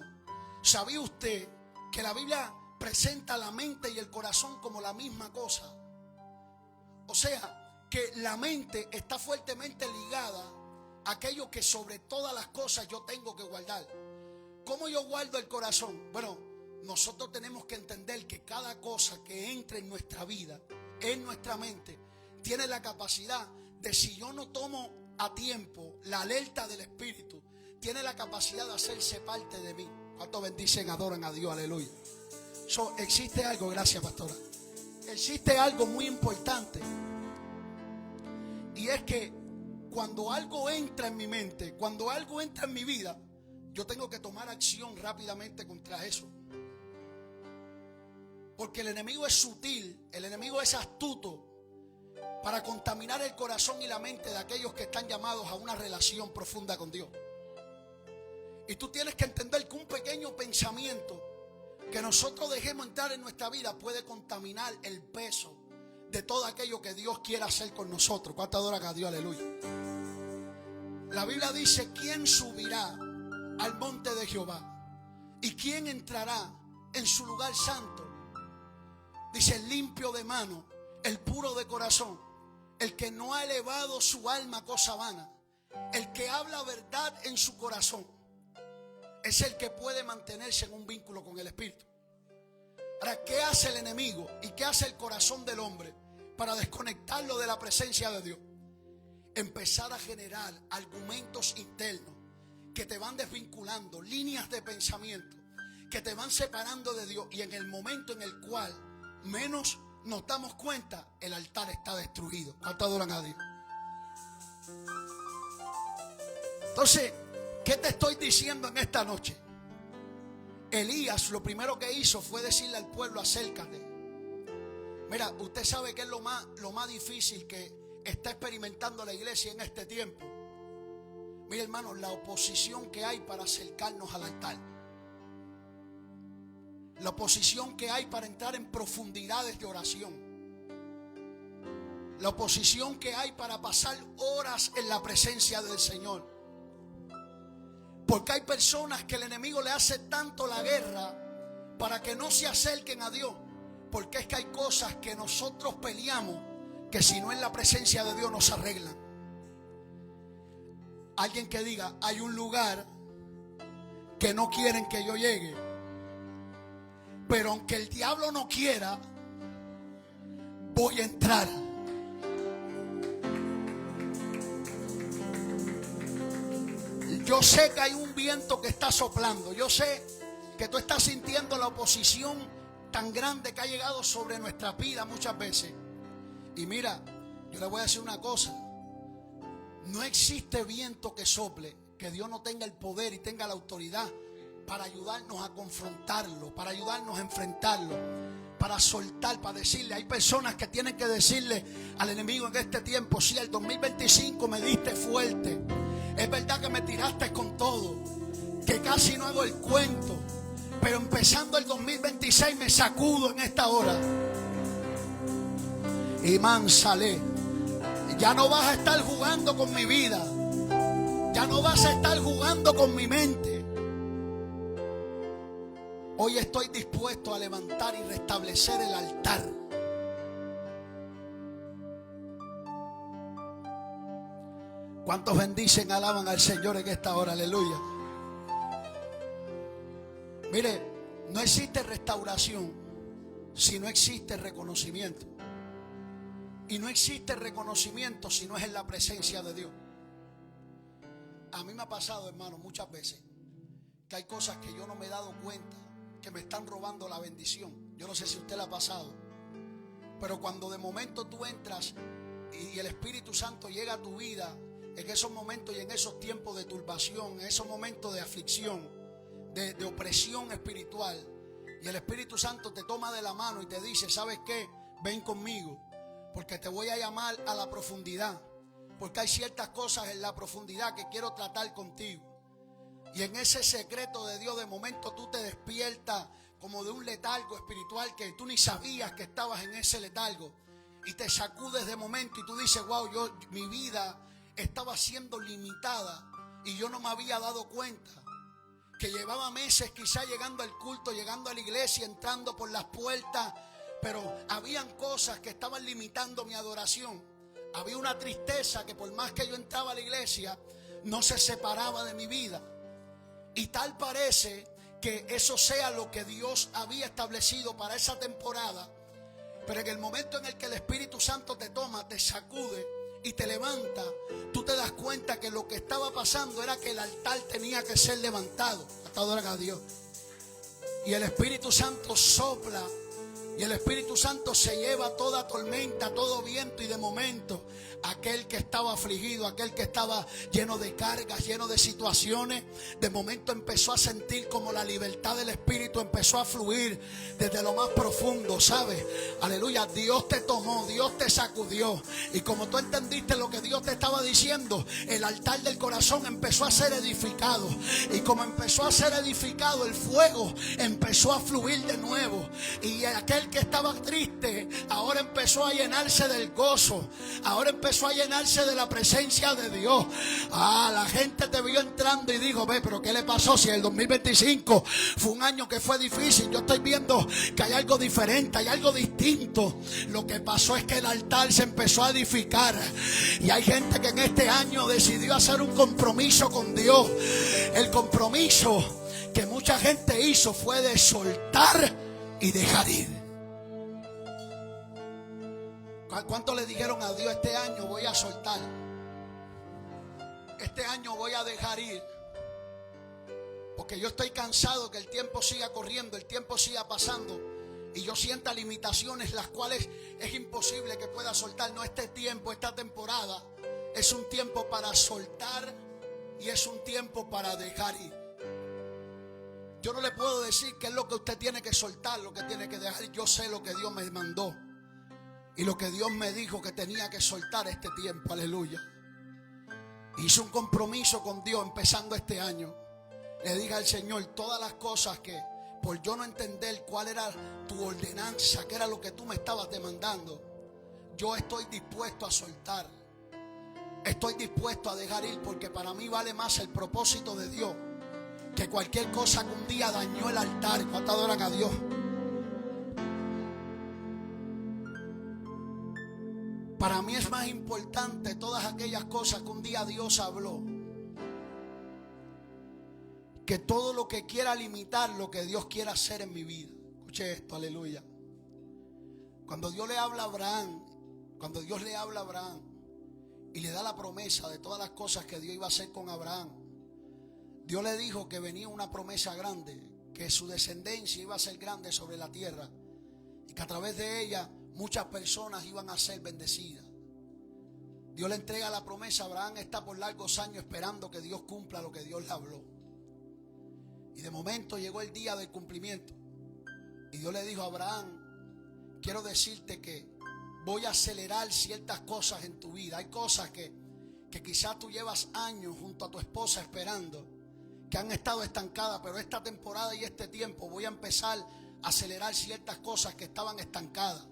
¿Sabía usted que la Biblia presenta la mente y el corazón como la misma cosa? O sea, que la mente está fuertemente ligada a aquello que sobre todas las cosas yo tengo que guardar. ¿Cómo yo guardo el corazón? Bueno, nosotros tenemos que entender que cada cosa que entra en nuestra vida, en nuestra mente, tiene la capacidad de, si yo no tomo a tiempo la alerta del Espíritu, tiene la capacidad de hacerse parte de mí. ¿Cuántos bendicen, adoran a Dios? Aleluya. Existe algo, gracias pastora, existe algo muy importante, y es que cuando algo entra en mi mente, cuando algo entra en mi vida, yo tengo que tomar acción rápidamente contra eso. Porque el enemigo es sutil, el enemigo es astuto para contaminar el corazón y la mente de aquellos que están llamados a una relación profunda con Dios. Y tú tienes que entender que un pequeño pensamiento que nosotros dejemos entrar en nuestra vida puede contaminar el peso de todo aquello que Dios quiere hacer con nosotros. ¿Cuánto adoran a Dios? Aleluya. La Biblia dice: ¿quién subirá al monte de Jehová? ¿Y quién entrará en su lugar santo? Dice: el limpio de mano, el puro de corazón, el que no ha elevado su alma a cosa vana, el que habla verdad en su corazón, es el que puede mantenerse en un vínculo con el Espíritu. Ahora, ¿qué hace el enemigo y qué hace el corazón del hombre para desconectarlo de la presencia de Dios? Empezar a generar argumentos internos que te van desvinculando, líneas de pensamiento que te van separando de Dios, y en el momento en el cual menos nos damos cuenta, el altar está destruido. ¿Cuánto adoran a Dios? Entonces, ¿qué te estoy diciendo en esta noche? Elías lo primero que hizo fue decirle al pueblo: acércate. Mira, usted sabe que es lo más difícil que está experimentando la iglesia en este tiempo. Mira, hermanos, la oposición que hay para acercarnos al altar, la oposición que hay para entrar en profundidades de oración, la oposición que hay para pasar horas en la presencia del Señor. Porque hay personas que el enemigo le hace tanto la guerra para que no se acerquen a Dios. Porque es que hay cosas que nosotros peleamos que si no en la presencia de Dios no se arreglan. Alguien que diga: hay un lugar que no quieren que yo llegue, pero aunque el diablo no quiera, voy a entrar. Yo sé que hay un viento que está soplando. Yo sé que tú estás sintiendo la oposición tan grande que ha llegado sobre nuestra vida muchas veces. Y mira, yo le voy a decir una cosa: no existe viento que sople que Dios no tenga el poder y tenga la autoridad para ayudarnos a confrontarlo, para ayudarnos a enfrentarlo, para soltar, para decirle. Hay personas que tienen que decirle al enemigo en este tiempo: sí, el 2025 me diste fuerte. Es verdad que me tiraste con todo, que casi no hago el cuento, pero empezando el 2026 me sacudo en esta hora. Imán Saleh, ya no vas a estar jugando con mi vida, ya no vas a estar jugando con mi mente. Hoy estoy dispuesto a levantar y restablecer el altar. ¿Cuántos bendicen, alaban al Señor en esta hora? Aleluya. Mire, no existe restauración si no existe reconocimiento. Y no existe reconocimiento si no es en la presencia de Dios. A mí me ha pasado, hermano, muchas veces que hay cosas que yo no me he dado cuenta que me están robando la bendición. Yo no sé si a usted le ha pasado, pero cuando de momento tú entras y el Espíritu Santo llega a tu vida, en esos momentos y en esos tiempos de turbación, en esos momentos de aflicción, de opresión espiritual, y el Espíritu Santo te toma de la mano y te dice: ¿sabes qué? Ven conmigo, porque te voy a llamar a la profundidad, porque hay ciertas cosas en la profundidad que quiero tratar contigo. Y en ese secreto de Dios, de momento tú te despiertas como de un letargo espiritual que tú ni sabías que estabas en ese letargo, y te sacudes de momento y tú dices: wow, mi vida estaba siendo limitada y yo no me había dado cuenta. Que llevaba meses quizá llegando al culto, llegando a la iglesia, entrando por las puertas, pero habían cosas que estaban limitando mi adoración. Había una tristeza que por más que yo entraba a la iglesia, no se separaba de mi vida. Y tal parece que eso sea lo que Dios había establecido para esa temporada. Pero en el momento en el que el Espíritu Santo te toma, te sacude y te levanta, tú te das cuenta que lo que estaba pasando era que el altar tenía que ser levantado. Hasta adorar a Dios. Y el Espíritu Santo sopla. Y el Espíritu Santo se lleva toda tormenta, todo viento, y de momento aquel que estaba afligido, aquel que estaba lleno de cargas, lleno de situaciones, de momento empezó a sentir como la libertad del Espíritu empezó a fluir desde lo más profundo, ¿sabes? Aleluya, Dios te tomó, Dios te sacudió, y como tú entendiste lo que Dios te estaba diciendo, el altar del corazón empezó a ser edificado, y como empezó a ser edificado, el fuego empezó a fluir de nuevo, y aquel que estaba triste ahora empezó a llenarse del gozo, ahora empezó a llenarse de la presencia de Dios. La gente te vio entrando y dijo: ve, pero ¿qué le pasó? Si el 2025 fue un año que fue difícil, yo estoy viendo que hay algo diferente, hay algo distinto. Lo que pasó es que el altar se empezó a edificar, y hay gente que en este año decidió hacer un compromiso con Dios. El compromiso que mucha gente hizo fue de soltar y dejar ir. ¿Cuánto le dijeron a Dios: este año voy a soltar, este año voy a dejar ir? Porque yo estoy cansado que el tiempo siga corriendo, el tiempo siga pasando, y yo sienta limitaciones las cuales es imposible que pueda soltar. No, este tiempo, esta temporada es un tiempo para soltar y es un tiempo para dejar ir. Yo no le puedo decir qué es lo que usted tiene que soltar, lo que tiene que dejar ir. Yo sé lo que Dios me mandó y lo que Dios me dijo que tenía que soltar este tiempo. Aleluya. Hice un compromiso con Dios empezando este año. Le dije al Señor todas las cosas que, por yo no entender cuál era tu ordenanza, qué era lo que tú me estabas demandando, yo estoy dispuesto a soltar. Estoy dispuesto a dejar ir, porque para mí vale más el propósito de Dios que cualquier cosa que un día dañó el altar. ¿Cuánto adoran a Dios? Para mí es más importante todas aquellas cosas que un día Dios habló, que todo lo que quiera limitar lo que Dios quiera hacer en mi vida. Escuche esto, aleluya. Cuando Dios le habla a Abraham, y le da la promesa de todas las cosas que Dios iba a hacer con Abraham, Dios le dijo que venía una promesa grande, que su descendencia iba a ser grande sobre la tierra, y que a través de ella muchas personas iban a ser bendecidas. Dios le entrega la promesa. Abraham está por largos años esperando que Dios cumpla lo que Dios le habló. Y de momento llegó el día del cumplimiento. Y Dios le dijo a Abraham: quiero decirte que voy a acelerar ciertas cosas en tu vida. Hay cosas que quizás tú llevas años junto a tu esposa esperando, que han estado estancadas, pero esta temporada y este tiempo voy a empezar a acelerar ciertas cosas que estaban estancadas.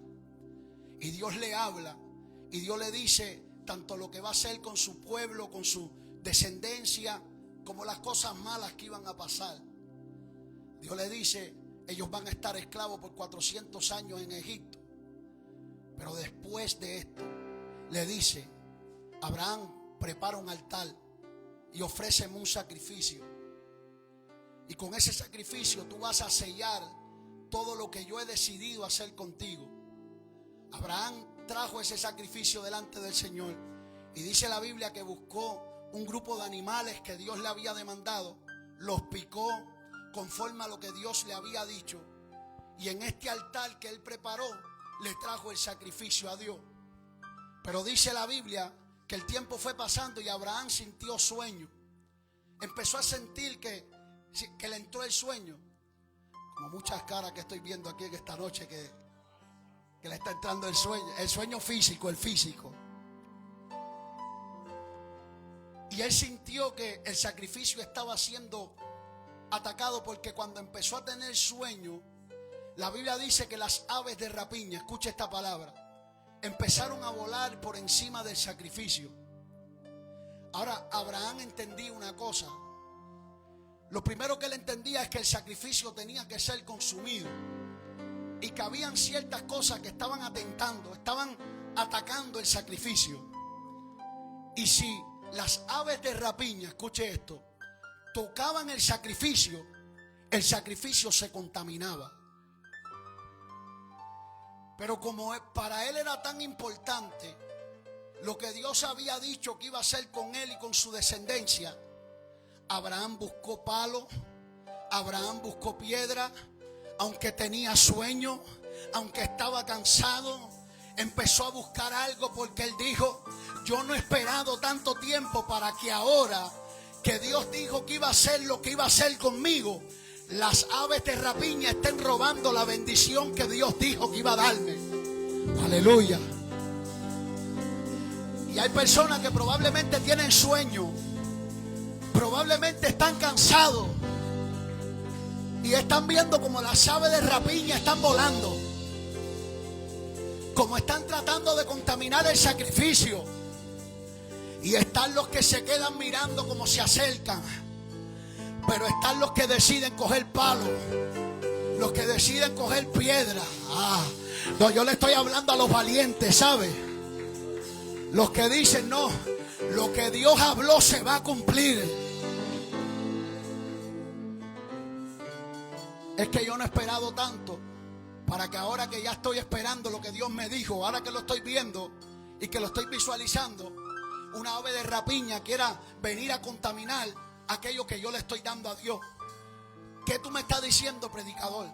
Y Dios le habla y Dios le dice tanto lo que va a hacer con su pueblo, con su descendencia, como las cosas malas que iban a pasar. Dios le dice: ellos van a estar esclavos por 400 años en Egipto, pero después de esto le dice: Abraham, prepara un altar y ofréceme un sacrificio, y con ese sacrificio tú vas a sellar todo lo que yo he decidido hacer contigo. Abraham trajo ese sacrificio delante del Señor, y dice la Biblia que buscó un grupo de animales que Dios le había demandado, los picó conforme a lo que Dios le había dicho, y en este altar que él preparó le trajo el sacrificio a Dios. Pero dice la Biblia que el tiempo fue pasando y Abraham sintió sueño. Empezó a sentir que le entró el sueño, como muchas caras que estoy viendo aquí en esta noche que le está entrando el sueño físico, el físico. Y él sintió que el sacrificio estaba siendo atacado, porque cuando empezó a tener sueño, la Biblia dice que las aves de rapiña, escucha esta palabra, empezaron a volar por encima del sacrificio. Ahora, Abraham entendía una cosa. Lo primero que él entendía es que el sacrificio tenía que ser consumido, y que habían ciertas cosas que estaban atentando, estaban atacando el sacrificio. Y si las aves de rapiña, escuche esto, tocaban el sacrificio se contaminaba. Pero como para él era tan importante lo que Dios había dicho que iba a hacer con él y con su descendencia, Abraham buscó palo, Abraham buscó piedra, aunque tenía sueño, aunque estaba cansado, empezó a buscar algo porque él dijo: yo no he esperado tanto tiempo para que ahora que Dios dijo que iba a hacer lo que iba a hacer conmigo, las aves de rapiña estén robando la bendición que Dios dijo que iba a darme. Aleluya. Y hay personas que probablemente tienen sueño, probablemente están cansados y están viendo como las aves de rapiña están volando, como están tratando de contaminar el sacrificio. Y están los que se quedan mirando como se acercan, pero están los que deciden coger palo, los que deciden coger piedra. No, yo le estoy hablando a los valientes, ¿sabe? Los que dicen: no, lo que Dios habló se va a cumplir. Es que yo no he esperado tanto para que ahora que ya estoy esperando lo que Dios me dijo, ahora que lo estoy viendo y que lo estoy visualizando, una ave de rapiña quiera venir a contaminar aquello que yo le estoy dando a Dios. ¿Qué tú me estás diciendo, predicador?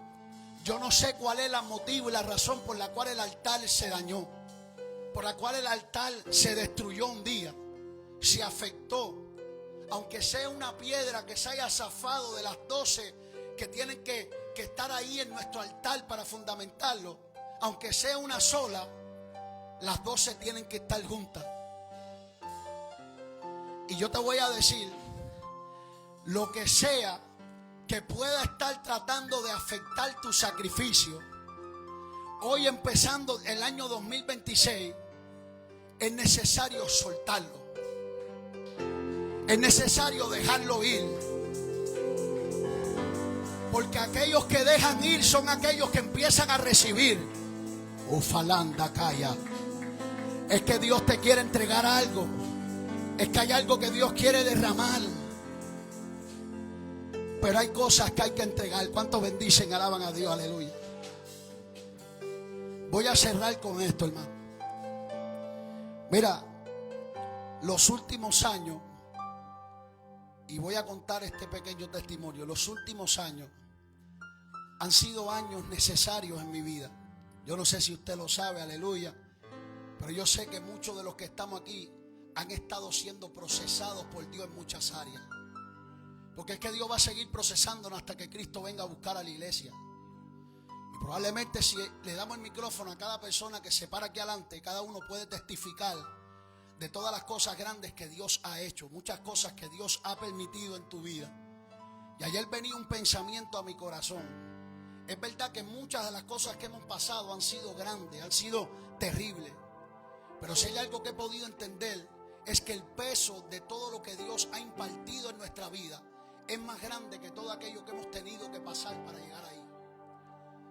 Yo no sé cuál es el motivo y la razón por la cual el altar se dañó, por la cual el altar se destruyó un día, se afectó. Aunque sea una piedra que se haya zafado de las 12 que tienen que estar ahí en nuestro altar para fundamentarlo, aunque sea una sola, las 12 tienen que estar juntas. Y yo te voy a decir, lo que sea que pueda estar tratando de afectar tu sacrificio, hoy empezando el año 2026, es necesario soltarlo. Es necesario dejarlo ir. Porque aquellos que dejan ir son aquellos que empiezan a recibir. Ufalanda calla. Es que Dios te quiere entregar algo. Es que hay algo que Dios quiere derramar. Pero hay cosas que hay que entregar. ¿Cuántos bendicen, alaban a Dios? Aleluya. Voy a cerrar con esto, hermano. Mira, los últimos años, y voy a contar este pequeño testimonio. Los últimos años han sido años necesarios en mi vida. Yo no sé si usted lo sabe, aleluya. Pero yo sé que muchos de los que estamos aquí han estado siendo procesados por Dios en muchas áreas. Porque es que Dios va a seguir procesándonos hasta que Cristo venga a buscar a la iglesia. Y probablemente si le damos el micrófono a cada persona que se para aquí adelante, cada uno puede testificar de todas las cosas grandes que Dios ha hecho, muchas cosas que Dios ha permitido en tu vida. Y ayer venía un pensamiento a mi corazón. Es verdad que muchas de las cosas que hemos pasado han sido grandes, han sido terribles. Pero si hay algo que he podido entender, es que el peso de todo lo que Dios ha impartido en nuestra vida es más grande que todo aquello que hemos tenido que pasar para llegar ahí.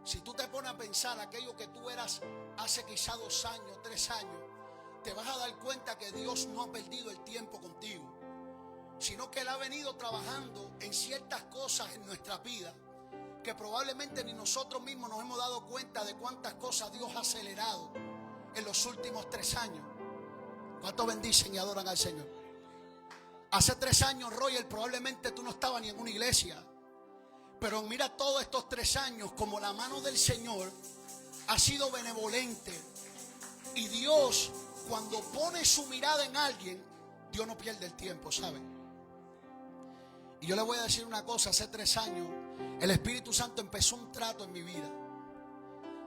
Si tú te pones a pensar aquello que tú eras hace quizá 2 años, 3 años, te vas a dar cuenta que Dios no ha perdido el tiempo contigo, sino que Él ha venido trabajando en ciertas cosas en nuestra vida que probablemente ni nosotros mismos nos hemos dado cuenta de cuántas cosas Dios ha acelerado en los últimos 3 años. ¿Cuántos bendicen y adoran al Señor? Hace 3 años, Roger, probablemente tú no estabas ni en una iglesia. Pero mira todos estos 3 años como la mano del Señor ha sido benevolente. Y Dios, cuando pone su mirada en alguien, Dios no pierde el tiempo, ¿saben? Y yo le voy a decir una cosa, hace 3 años el Espíritu Santo empezó un trato en mi vida.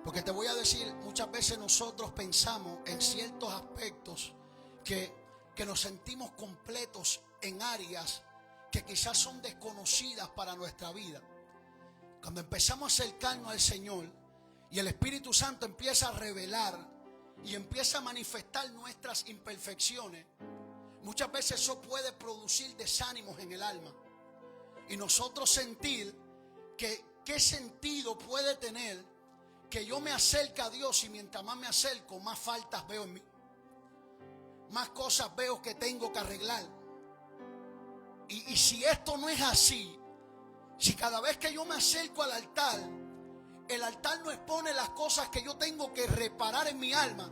Porque te voy a decir, muchas veces nosotros pensamos en ciertos aspectos que nos sentimos completos en áreas que quizás son desconocidas para nuestra vida. Cuando empezamos a acercarnos al Señor y el Espíritu Santo empieza a revelar y empieza a manifestar nuestras imperfecciones, muchas veces eso puede producir desánimos en el alma. Y nosotros sentir que qué sentido puede tener que yo me acerque a Dios y mientras más me acerco, más faltas veo en mí. más cosas veo que tengo que arreglar. Y si esto no es así, si cada vez que yo me acerco al altar, el altar no expone las cosas que yo tengo que reparar en mi alma,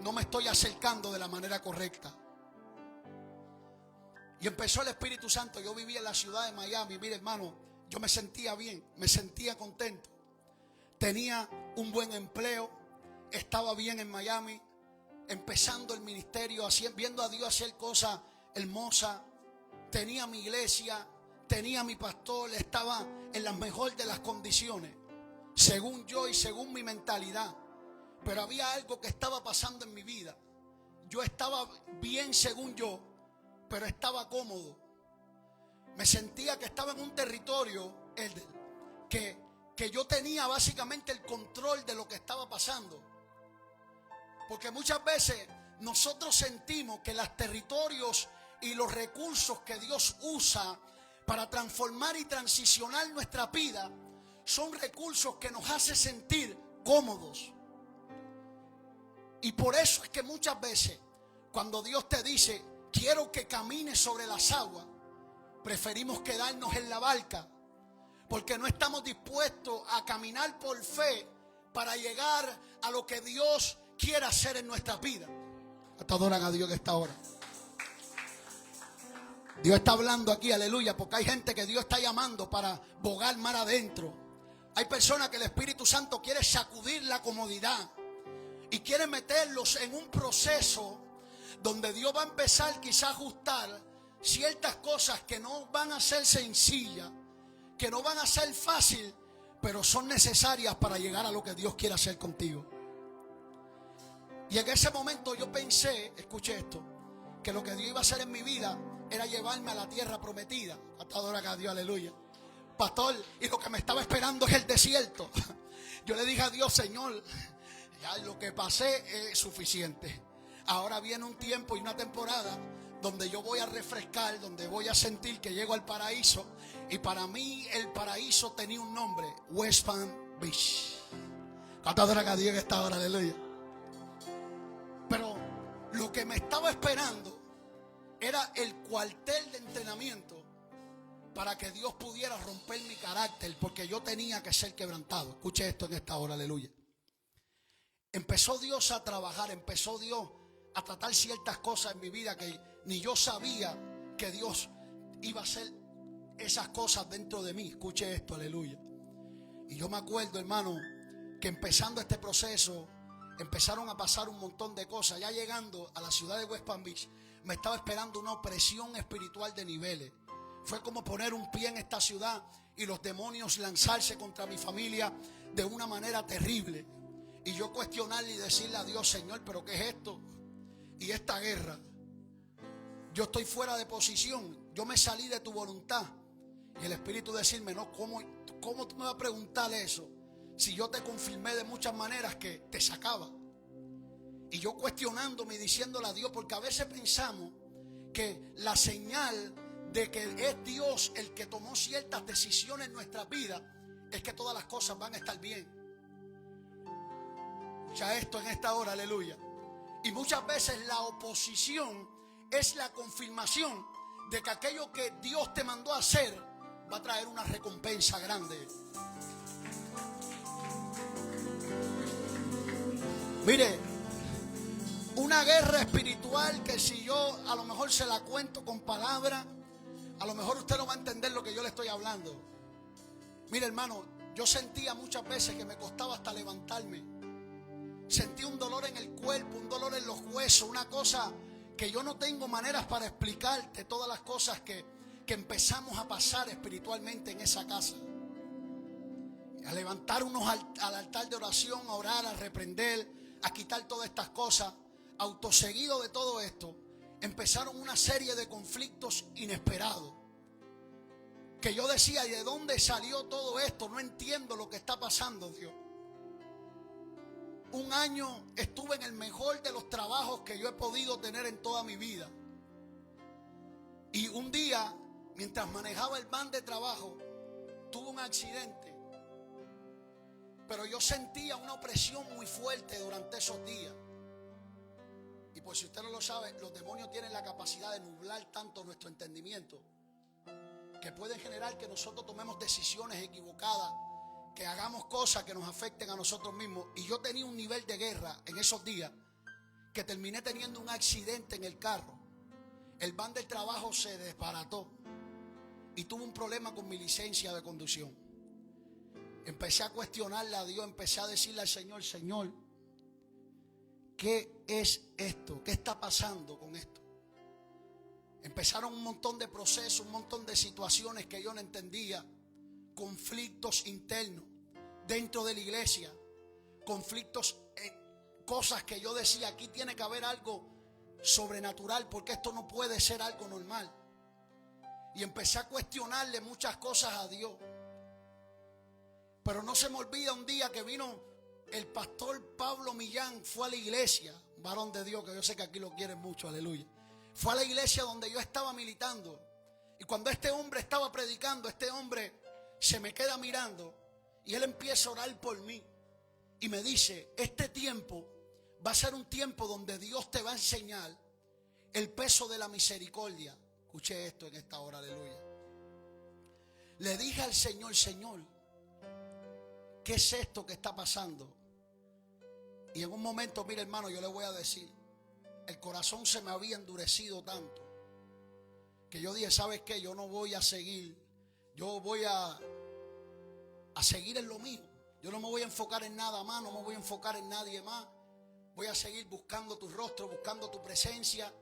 no me estoy acercando de la manera correcta. Y empezó el Espíritu Santo. Yo vivía en la ciudad de Miami. Mire, hermano, yo me sentía bien, me sentía contento. Tenía un buen empleo, estaba bien en Miami, empezando el ministerio, viendo a Dios hacer cosas hermosas. Tenía mi iglesia, tenía mi pastor, estaba en la mejor de las condiciones, según yo y según mi mentalidad. Pero había algo que estaba pasando en mi vida. Yo estaba bien según yo, pero estaba cómodo. Me sentía que estaba en un territorio que yo tenía básicamente el control de lo que estaba pasando. Porque muchas veces nosotros sentimos que los territorios y los recursos que Dios usa para transformar y transicionar nuestra vida son recursos que nos hacen sentir cómodos. Y por eso es que muchas veces cuando Dios te dice quiero que camines sobre las aguas, preferimos quedarnos en la barca, porque no estamos dispuestos a caminar por fe para llegar a lo que Dios quiere hacer en nuestras vidas. Hasta adoran a Dios en esta hora. Dios está hablando aquí, aleluya, porque hay gente que Dios está llamando para bogar mar adentro. Hay personas que el Espíritu Santo quiere sacudir la comodidad y quiere meterlos en un proceso donde Dios va a empezar quizá a ajustar ciertas cosas que no van a ser sencillas, que no van a ser fácil, pero son necesarias para llegar a lo que Dios quiere hacer contigo. Y en ese momento yo pensé, escuche esto, que lo que Dios iba a hacer en mi vida era llevarme a la tierra prometida. Hasta ahora a Dios, aleluya. Pastor, y lo que me estaba esperando es el desierto. Yo le dije a Dios, Señor, ya lo que pasé es suficiente. Ahora viene un tiempo y una temporada donde yo voy a refrescar, donde voy a sentir que llego al paraíso. Y para mí el paraíso tenía un nombre, West Palm Beach. Hasta ahora a Dios en esta hora, aleluya. Pero lo que me estaba esperando era el cuartel de entrenamiento para que Dios pudiera romper mi carácter, porque yo tenía que ser quebrantado. Escuche esto en esta hora, aleluya. Empezó Dios a trabajar, empezó Dios a tratar ciertas cosas en mi vida que ni yo sabía que Dios iba a hacer esas cosas dentro de mí. Escuche esto, aleluya. Y yo me acuerdo, hermano, que empezando este proceso empezaron a pasar un montón de cosas. Ya llegando a la ciudad de West Palm Beach, me estaba esperando una opresión espiritual de niveles. Fue como poner un pie en esta ciudad y los demonios lanzarse contra mi familia de una manera terrible. Y yo cuestionarle y decirle a Dios, Señor, ¿pero qué es esto? Y esta guerra. Yo estoy fuera de posición. Yo me salí de tu voluntad. Y el Espíritu decirme, no, ¿cómo tú me vas a preguntar eso? Si yo te confirmé de muchas maneras que te sacaba. Y yo cuestionándome y diciéndole a Dios, porque a veces pensamos que la señal de que es Dios el que tomó ciertas decisiones en nuestras vidas es que todas las cosas van a estar bien. Escucha esto en esta hora, aleluya. Y muchas veces la oposición es la confirmación de que aquello que Dios te mandó a hacer va a traer una recompensa grande. Mire, una guerra espiritual que si yo a lo mejor se la cuento con palabras, a lo mejor usted no va a entender lo que yo le estoy hablando. Mire, hermano, yo sentía muchas veces que me costaba hasta levantarme. Sentí un dolor en el cuerpo, un dolor en los huesos, una cosa que yo no tengo maneras para explicarte, todas las cosas que empezamos a pasar espiritualmente en esa casa. A levantarnos al altar de oración, a orar, a reprender, a quitar todas estas cosas. Autoseguido de todo esto, empezaron una serie de conflictos inesperados. Que yo decía, ¿y de dónde salió todo esto? No entiendo lo que está pasando, Dios. Un año estuve en el mejor de los trabajos que yo he podido tener en toda mi vida. Y un día, mientras manejaba el van de trabajo, tuve un accidente. Pero yo sentía una opresión muy fuerte durante esos días. Y por si usted no lo sabe, los demonios tienen la capacidad de nublar tanto nuestro entendimiento que pueden generar que nosotros tomemos decisiones equivocadas, que hagamos cosas que nos afecten a nosotros mismos. Y yo tenía un nivel de guerra en esos días que terminé teniendo un accidente en el carro. El van del trabajo se desbarató y tuve un problema con mi licencia de conducción. Empecé a cuestionarle a Dios, empecé a decirle al Señor: Señor, ¿qué es esto? ¿Qué está pasando con esto? Empezaron un montón de procesos, un montón de situaciones que yo no entendía, conflictos internos dentro de la iglesia, conflictos, cosas que yo decía: aquí tiene que haber algo sobrenatural, porque esto no puede ser algo normal. Y empecé a cuestionarle muchas cosas a Dios. Pero no se me olvida un día que vino el pastor Pablo Millán, fue a la iglesia, un varón de Dios que yo sé que aquí lo quieren mucho, aleluya. Fue a la iglesia donde yo estaba militando. Y cuando este hombre estaba predicando, este hombre se me queda mirando y él empieza a orar por mí. Y me dice: este tiempo va a ser un tiempo donde Dios te va a enseñar el peso de la misericordia. Escuché esto en esta hora, aleluya. Le dije al Señor: Señor, ¿qué es esto que está pasando? Y en un momento, mire hermano, yo le voy a decir, el corazón se me había endurecido tanto que yo dije: ¿sabes qué? Yo no voy a seguir. Yo voy a seguir en lo mío. Yo no me voy a enfocar en nada más, no me voy a enfocar en nadie más. Voy a seguir buscando tu rostro, buscando tu presencia,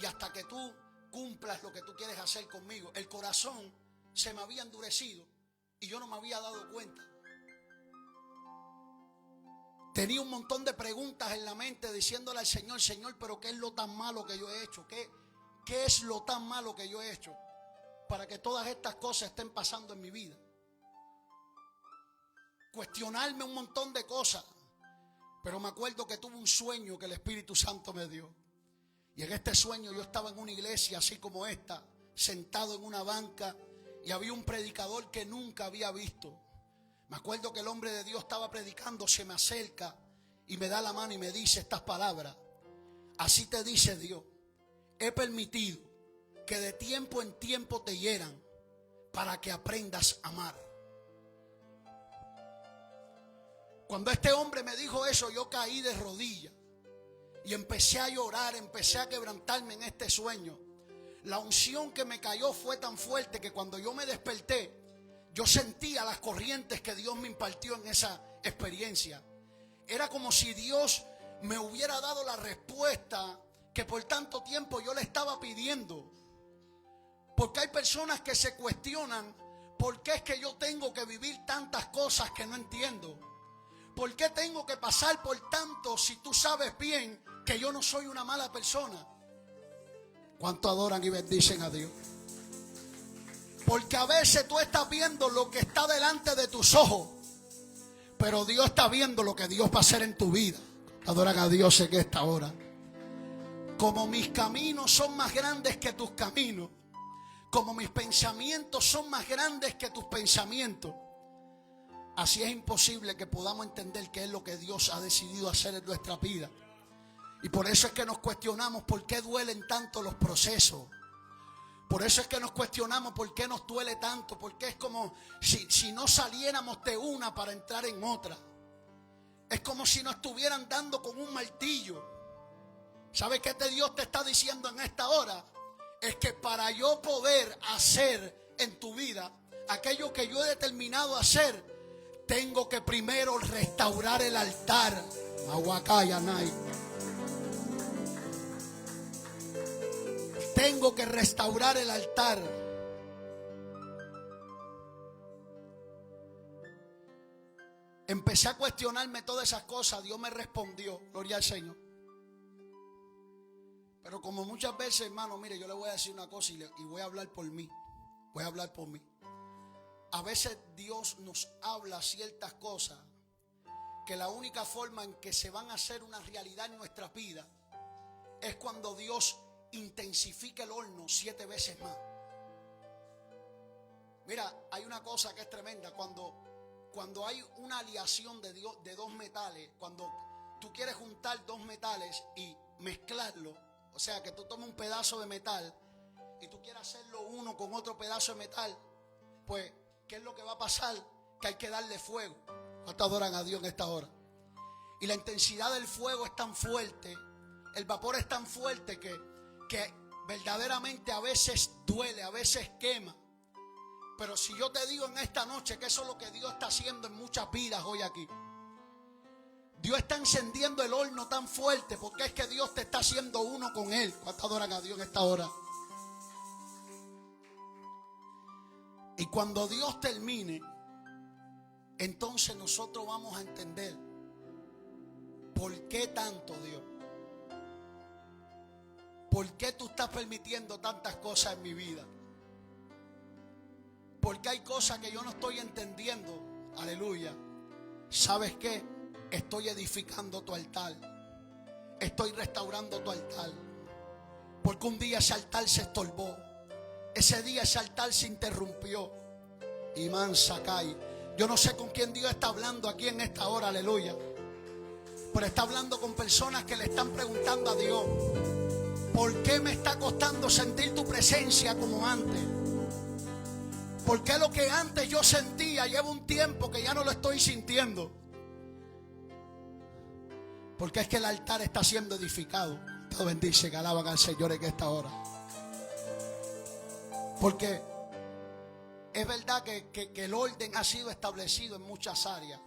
y hasta que tú cumplas lo que tú quieres hacer conmigo. El corazón se me había endurecido y yo no me había dado cuenta. Tenía un montón de preguntas en la mente diciéndole al Señor: Señor, pero ¿qué es lo tan malo que yo he hecho? ¿Qué es lo tan malo que yo he hecho para que todas estas cosas estén pasando en mi vida? Cuestionarme un montón de cosas. Pero me acuerdo que tuve un sueño que el Espíritu Santo me dio. Y en este sueño yo estaba en una iglesia así como esta, sentado en una banca, y había un predicador que nunca había visto. Me acuerdo que el hombre de Dios estaba predicando, se me acerca y me da la mano y me dice estas palabras: así te dice Dios, he permitido que de tiempo en tiempo te hieran para que aprendas a amar. Cuando este hombre me dijo eso, yo caí de rodillas y empecé a llorar, empecé a quebrantarme en este sueño. La unción que me cayó fue tan fuerte que cuando yo me desperté, yo sentía las corrientes que Dios me impartió en esa experiencia. Era como si Dios me hubiera dado la respuesta que por tanto tiempo yo le estaba pidiendo. Porque hay personas que se cuestionan: ¿por qué es que yo tengo que vivir tantas cosas que no entiendo? ¿Por qué tengo que pasar por tanto si tú sabes bien que yo no soy una mala persona? ¿Cuánto adoran y bendicen a Dios? Porque a veces tú estás viendo lo que está delante de tus ojos, pero Dios está viendo lo que Dios va a hacer en tu vida. Adoran a Dios en esta hora. Como mis caminos son más grandes que tus caminos, como mis pensamientos son más grandes que tus pensamientos, así es imposible que podamos entender qué es lo que Dios ha decidido hacer en nuestra vida. Y por eso es que nos cuestionamos por qué duelen tanto los procesos. Por eso es que nos cuestionamos por qué nos duele tanto. Porque es como si no saliéramos de una para entrar en otra. Es como si nos estuvieran dando con un martillo. ¿Sabes qué Dios te está diciendo en esta hora? Es que para yo poder hacer en tu vida aquello que yo he determinado hacer, tengo que primero restaurar el altar. Tengo que restaurar el altar. Empecé a cuestionarme todas esas cosas. Dios me respondió, gloria al Señor. Pero como muchas veces, hermano, mire, yo le voy a decir una cosa y voy a hablar por mí. Voy a hablar por mí. A veces Dios nos habla ciertas cosas que la única forma en que se van a hacer una realidad en nuestras vidas es cuando Dios intensifica el horno 7 veces más. Mira, hay una cosa que es tremenda. Cuando hay una aleación de dos metales, cuando tú quieres juntar dos metales y mezclarlo, o sea, que tú tomes un pedazo de metal y tú quieras hacerlo uno con otro pedazo de metal, pues, ¿qué es lo que va a pasar? Que hay que darle fuego. ¿Cuántos adoran a Dios en esta hora? Y la intensidad del fuego es tan fuerte, el vapor es tan fuerte que verdaderamente a veces duele, a veces quema. Pero si yo te digo en esta noche que eso es lo que Dios está haciendo en muchas vidas hoy aquí. Dios está encendiendo el horno tan fuerte porque es que Dios te está haciendo uno con Él. ¿Cuántos adoran a Dios en esta hora? Y cuando Dios termine, entonces nosotros vamos a entender por qué tanto, Dios. ¿Por qué tú estás permitiendo tantas cosas en mi vida? Porque hay cosas que yo no estoy entendiendo. Aleluya. ¿Sabes qué? Estoy edificando tu altar. Estoy restaurando tu altar. Porque un día ese altar se estorbó. Ese día ese altar se interrumpió. Imán Sakai. Yo no sé con quién Dios está hablando aquí en esta hora. Aleluya. Pero está hablando con personas que le están preguntando a Dios: ¿por qué me está costando sentir tu presencia como antes? ¿Por qué lo que antes yo sentía lleva un tiempo que ya no lo estoy sintiendo? Porque es que el altar está siendo edificado. Dios bendice, que alaban al Señor en esta hora. Porque es verdad que el orden ha sido establecido en muchas áreas.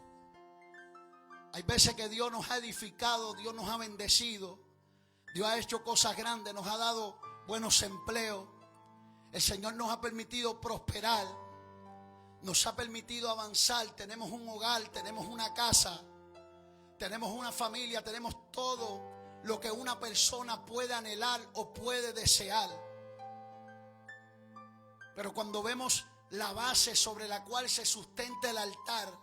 Hay veces que Dios nos ha edificado, Dios nos ha bendecido, Dios ha hecho cosas grandes, nos ha dado buenos empleos. El Señor nos ha permitido prosperar, nos ha permitido avanzar. Tenemos un hogar, tenemos una casa, tenemos una familia, tenemos todo lo que una persona puede anhelar o puede desear. Pero cuando vemos la base sobre la cual se sustenta el altar,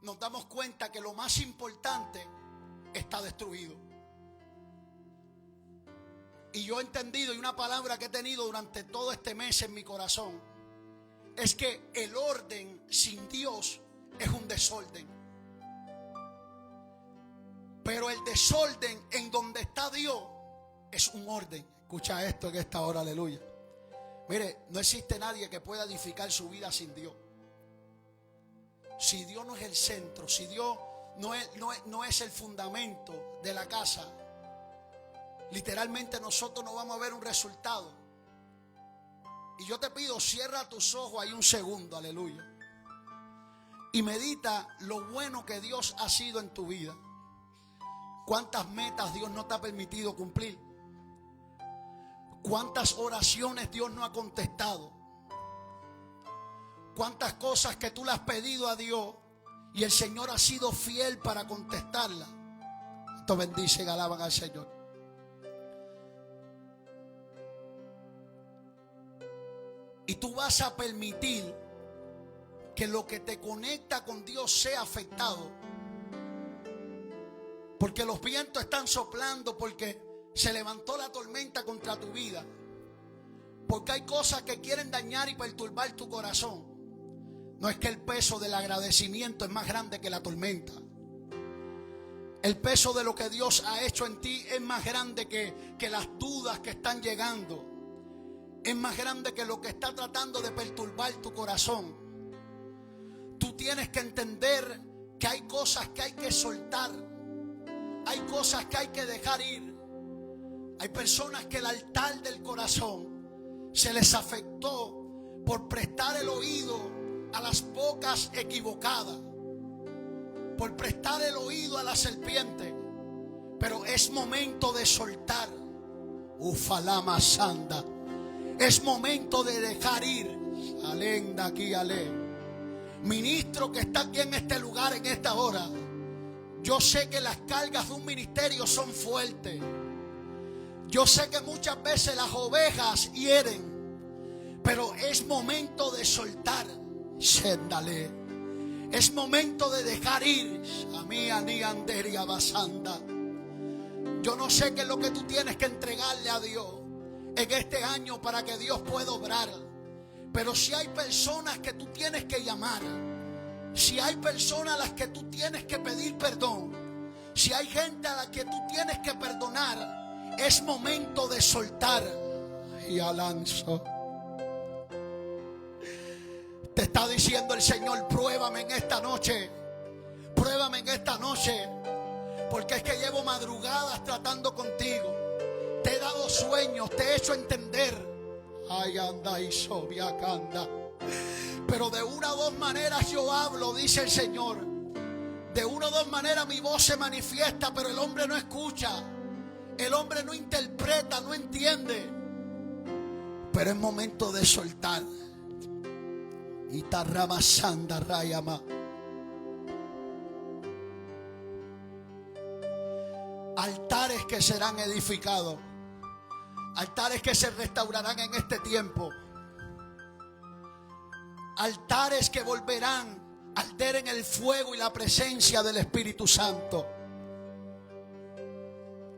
nos damos cuenta que lo más importante está destruido. Y yo he entendido, y una palabra que he tenido durante todo este mes en mi corazón, es que el orden sin Dios es un desorden. Pero el desorden en donde está Dios es un orden. Escucha esto en esta hora, aleluya. Mire, no existe nadie que pueda edificar su vida sin Dios. Si Dios no es el centro, si Dios no es el fundamento de la casa, literalmente nosotros no vamos a ver un resultado. Y yo te pido, cierra tus ojos ahí un segundo, aleluya, y medita lo bueno que Dios ha sido en tu vida. ¿Cuántas metas Dios no te ha permitido cumplir? ¿Cuántas oraciones Dios no ha contestado? ¿Cuántas cosas que tú le has pedido a Dios y el Señor ha sido fiel para contestarla? Esto bendice y alaban al Señor. Y tú vas a permitir que lo que te conecta con Dios sea afectado. Porque los vientos están soplando, porque se levantó la tormenta contra tu vida. Porque hay cosas que quieren dañar y perturbar tu corazón. No es que el peso del agradecimiento es más grande que la tormenta. El peso de lo que Dios ha hecho en ti es más grande que las dudas que están llegando. Es más grande que lo que está tratando de perturbar tu corazón. Tú tienes que entender que hay cosas que hay que soltar. Hay cosas que hay que dejar ir. Hay personas que el altar del corazón se les afectó por prestar el oído a las bocas equivocadas, por prestar el oído a la serpiente. Pero es momento de soltar. Ufalama sanda. Es momento de dejar ir. Alenda aquí, ale. Ministro que está aquí en este lugar en esta hora, yo sé que las cargas de un ministerio son fuertes. Yo sé que muchas veces las ovejas hieren, pero es momento de soltar. Séndale. Es momento de dejar ir. Yo no sé qué es lo que tú tienes que entregarle a Dios en este año para que Dios pueda obrar. Pero si hay personas que tú tienes que llamar, si hay personas a las que tú tienes que pedir perdón, si hay gente a la que tú tienes que perdonar, Es momento de soltar. Y alanzo. Te está diciendo el Señor, pruébame en esta noche. Pruébame en esta noche. Porque es que llevo madrugadas tratando contigo. Te he dado sueños, te he hecho entender. Ay, anda y sobia canda. Pero de una o dos maneras yo hablo, dice el Señor. De una o dos maneras mi voz se manifiesta, pero el hombre no escucha. El hombre no interpreta, no entiende. Pero es momento de soltar. Y tarramasanda rayama. Altares que serán edificados. Altares que se restaurarán en este tiempo. Altares que volverán a arder en el fuego y la presencia del Espíritu Santo.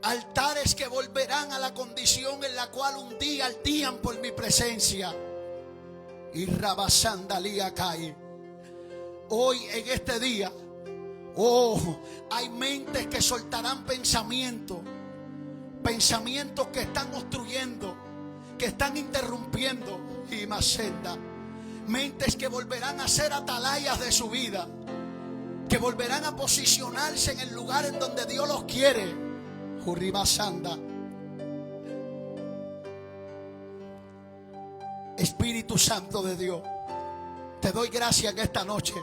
Altares que volverán a la condición en la cual un día ardían por mi presencia. Y rabasandalía cae. Hoy en este día, hay mentes que soltarán pensamientos. Pensamientos que están obstruyendo, que están interrumpiendo. Y más senda. Mentes que volverán a ser atalayas de su vida, que volverán a posicionarse en el lugar en donde Dios los quiere. Jurribasanda. Espíritu Santo de Dios, te doy gracias en esta noche.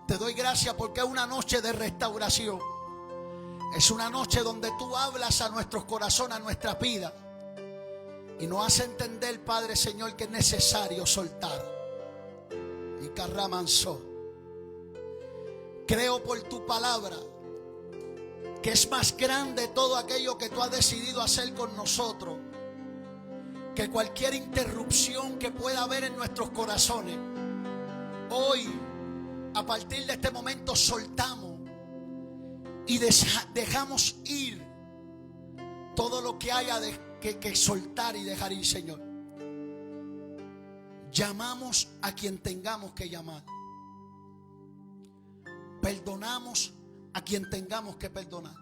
Te doy gracias porque es una noche de restauración. Es una noche donde tú hablas a nuestros corazones, a nuestra vida. Y nos hace entender, Padre Señor, que es necesario soltar. Y carramanzó. Creo por tu palabra que es más grande todo aquello que tú has decidido hacer con nosotros. Que cualquier interrupción que pueda haber en nuestros corazones, hoy, a partir de este momento, soltamos y dejamos ir todo lo que haya que soltar y dejar ir, Señor. Llamamos a quien tengamos que llamar. Perdonamos a quien tengamos que perdonar.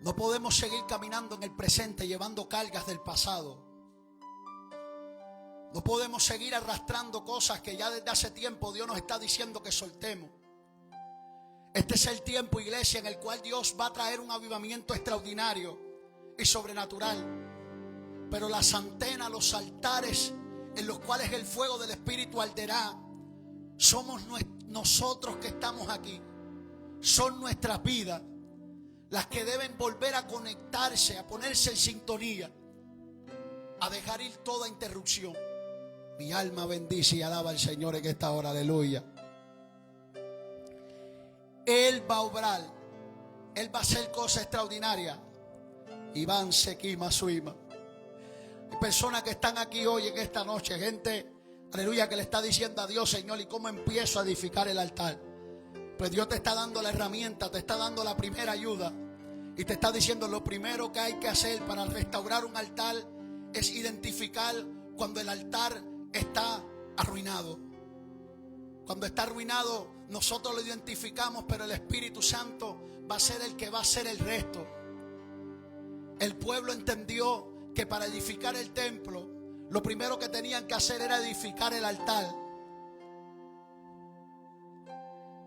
No podemos seguir caminando en el presente llevando cargas del pasado. No podemos seguir arrastrando cosas que ya desde hace tiempo Dios nos está diciendo que soltemos. Este es el tiempo, iglesia, en el cual Dios va a traer un avivamiento extraordinario y sobrenatural. Pero las antenas, los altares en los cuales el fuego del Espíritu arderá, somos nosotros que estamos aquí. Son nuestras vidas las que deben volver a conectarse, a ponerse en sintonía, a dejar ir toda interrupción. Mi alma bendice y alaba al Señor en esta hora, aleluya. Él va a obrar, Él va a hacer cosas extraordinarias. Iván Sequima Suima. Hay personas que están aquí hoy en esta noche, gente, aleluya, que le está diciendo a Dios, Señor, ¿y cómo empiezo a edificar el altar? Pues Dios te está dando la herramienta, te está dando la primera ayuda. Y te está diciendo, lo primero que hay que hacer para restaurar un altar es identificar cuando el altar está arruinado. Cuando está arruinado, nosotros lo identificamos, pero el Espíritu Santo va a ser el que va a hacer el resto. El pueblo entendió que para edificar el templo, lo primero que tenían que hacer era edificar el altar.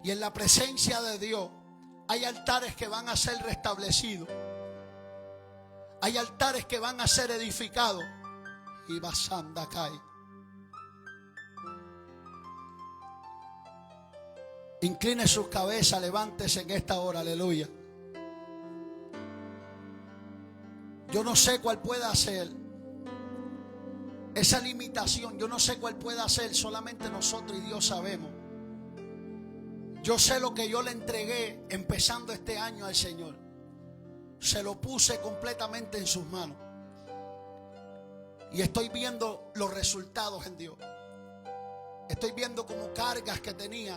Y en la presencia de Dios hay altares que van a ser restablecidos. Hay altares que van a ser edificados. Y basanda cae. Incline sus cabezas, levántese en esta hora, aleluya. Yo no sé cuál pueda ser esa limitación, yo no sé cuál pueda ser, solamente nosotros y Dios sabemos. Yo sé lo que yo le entregué empezando este año al Señor. Se lo puse completamente en sus manos. Y estoy viendo los resultados en Dios. Estoy viendo como cargas que tenía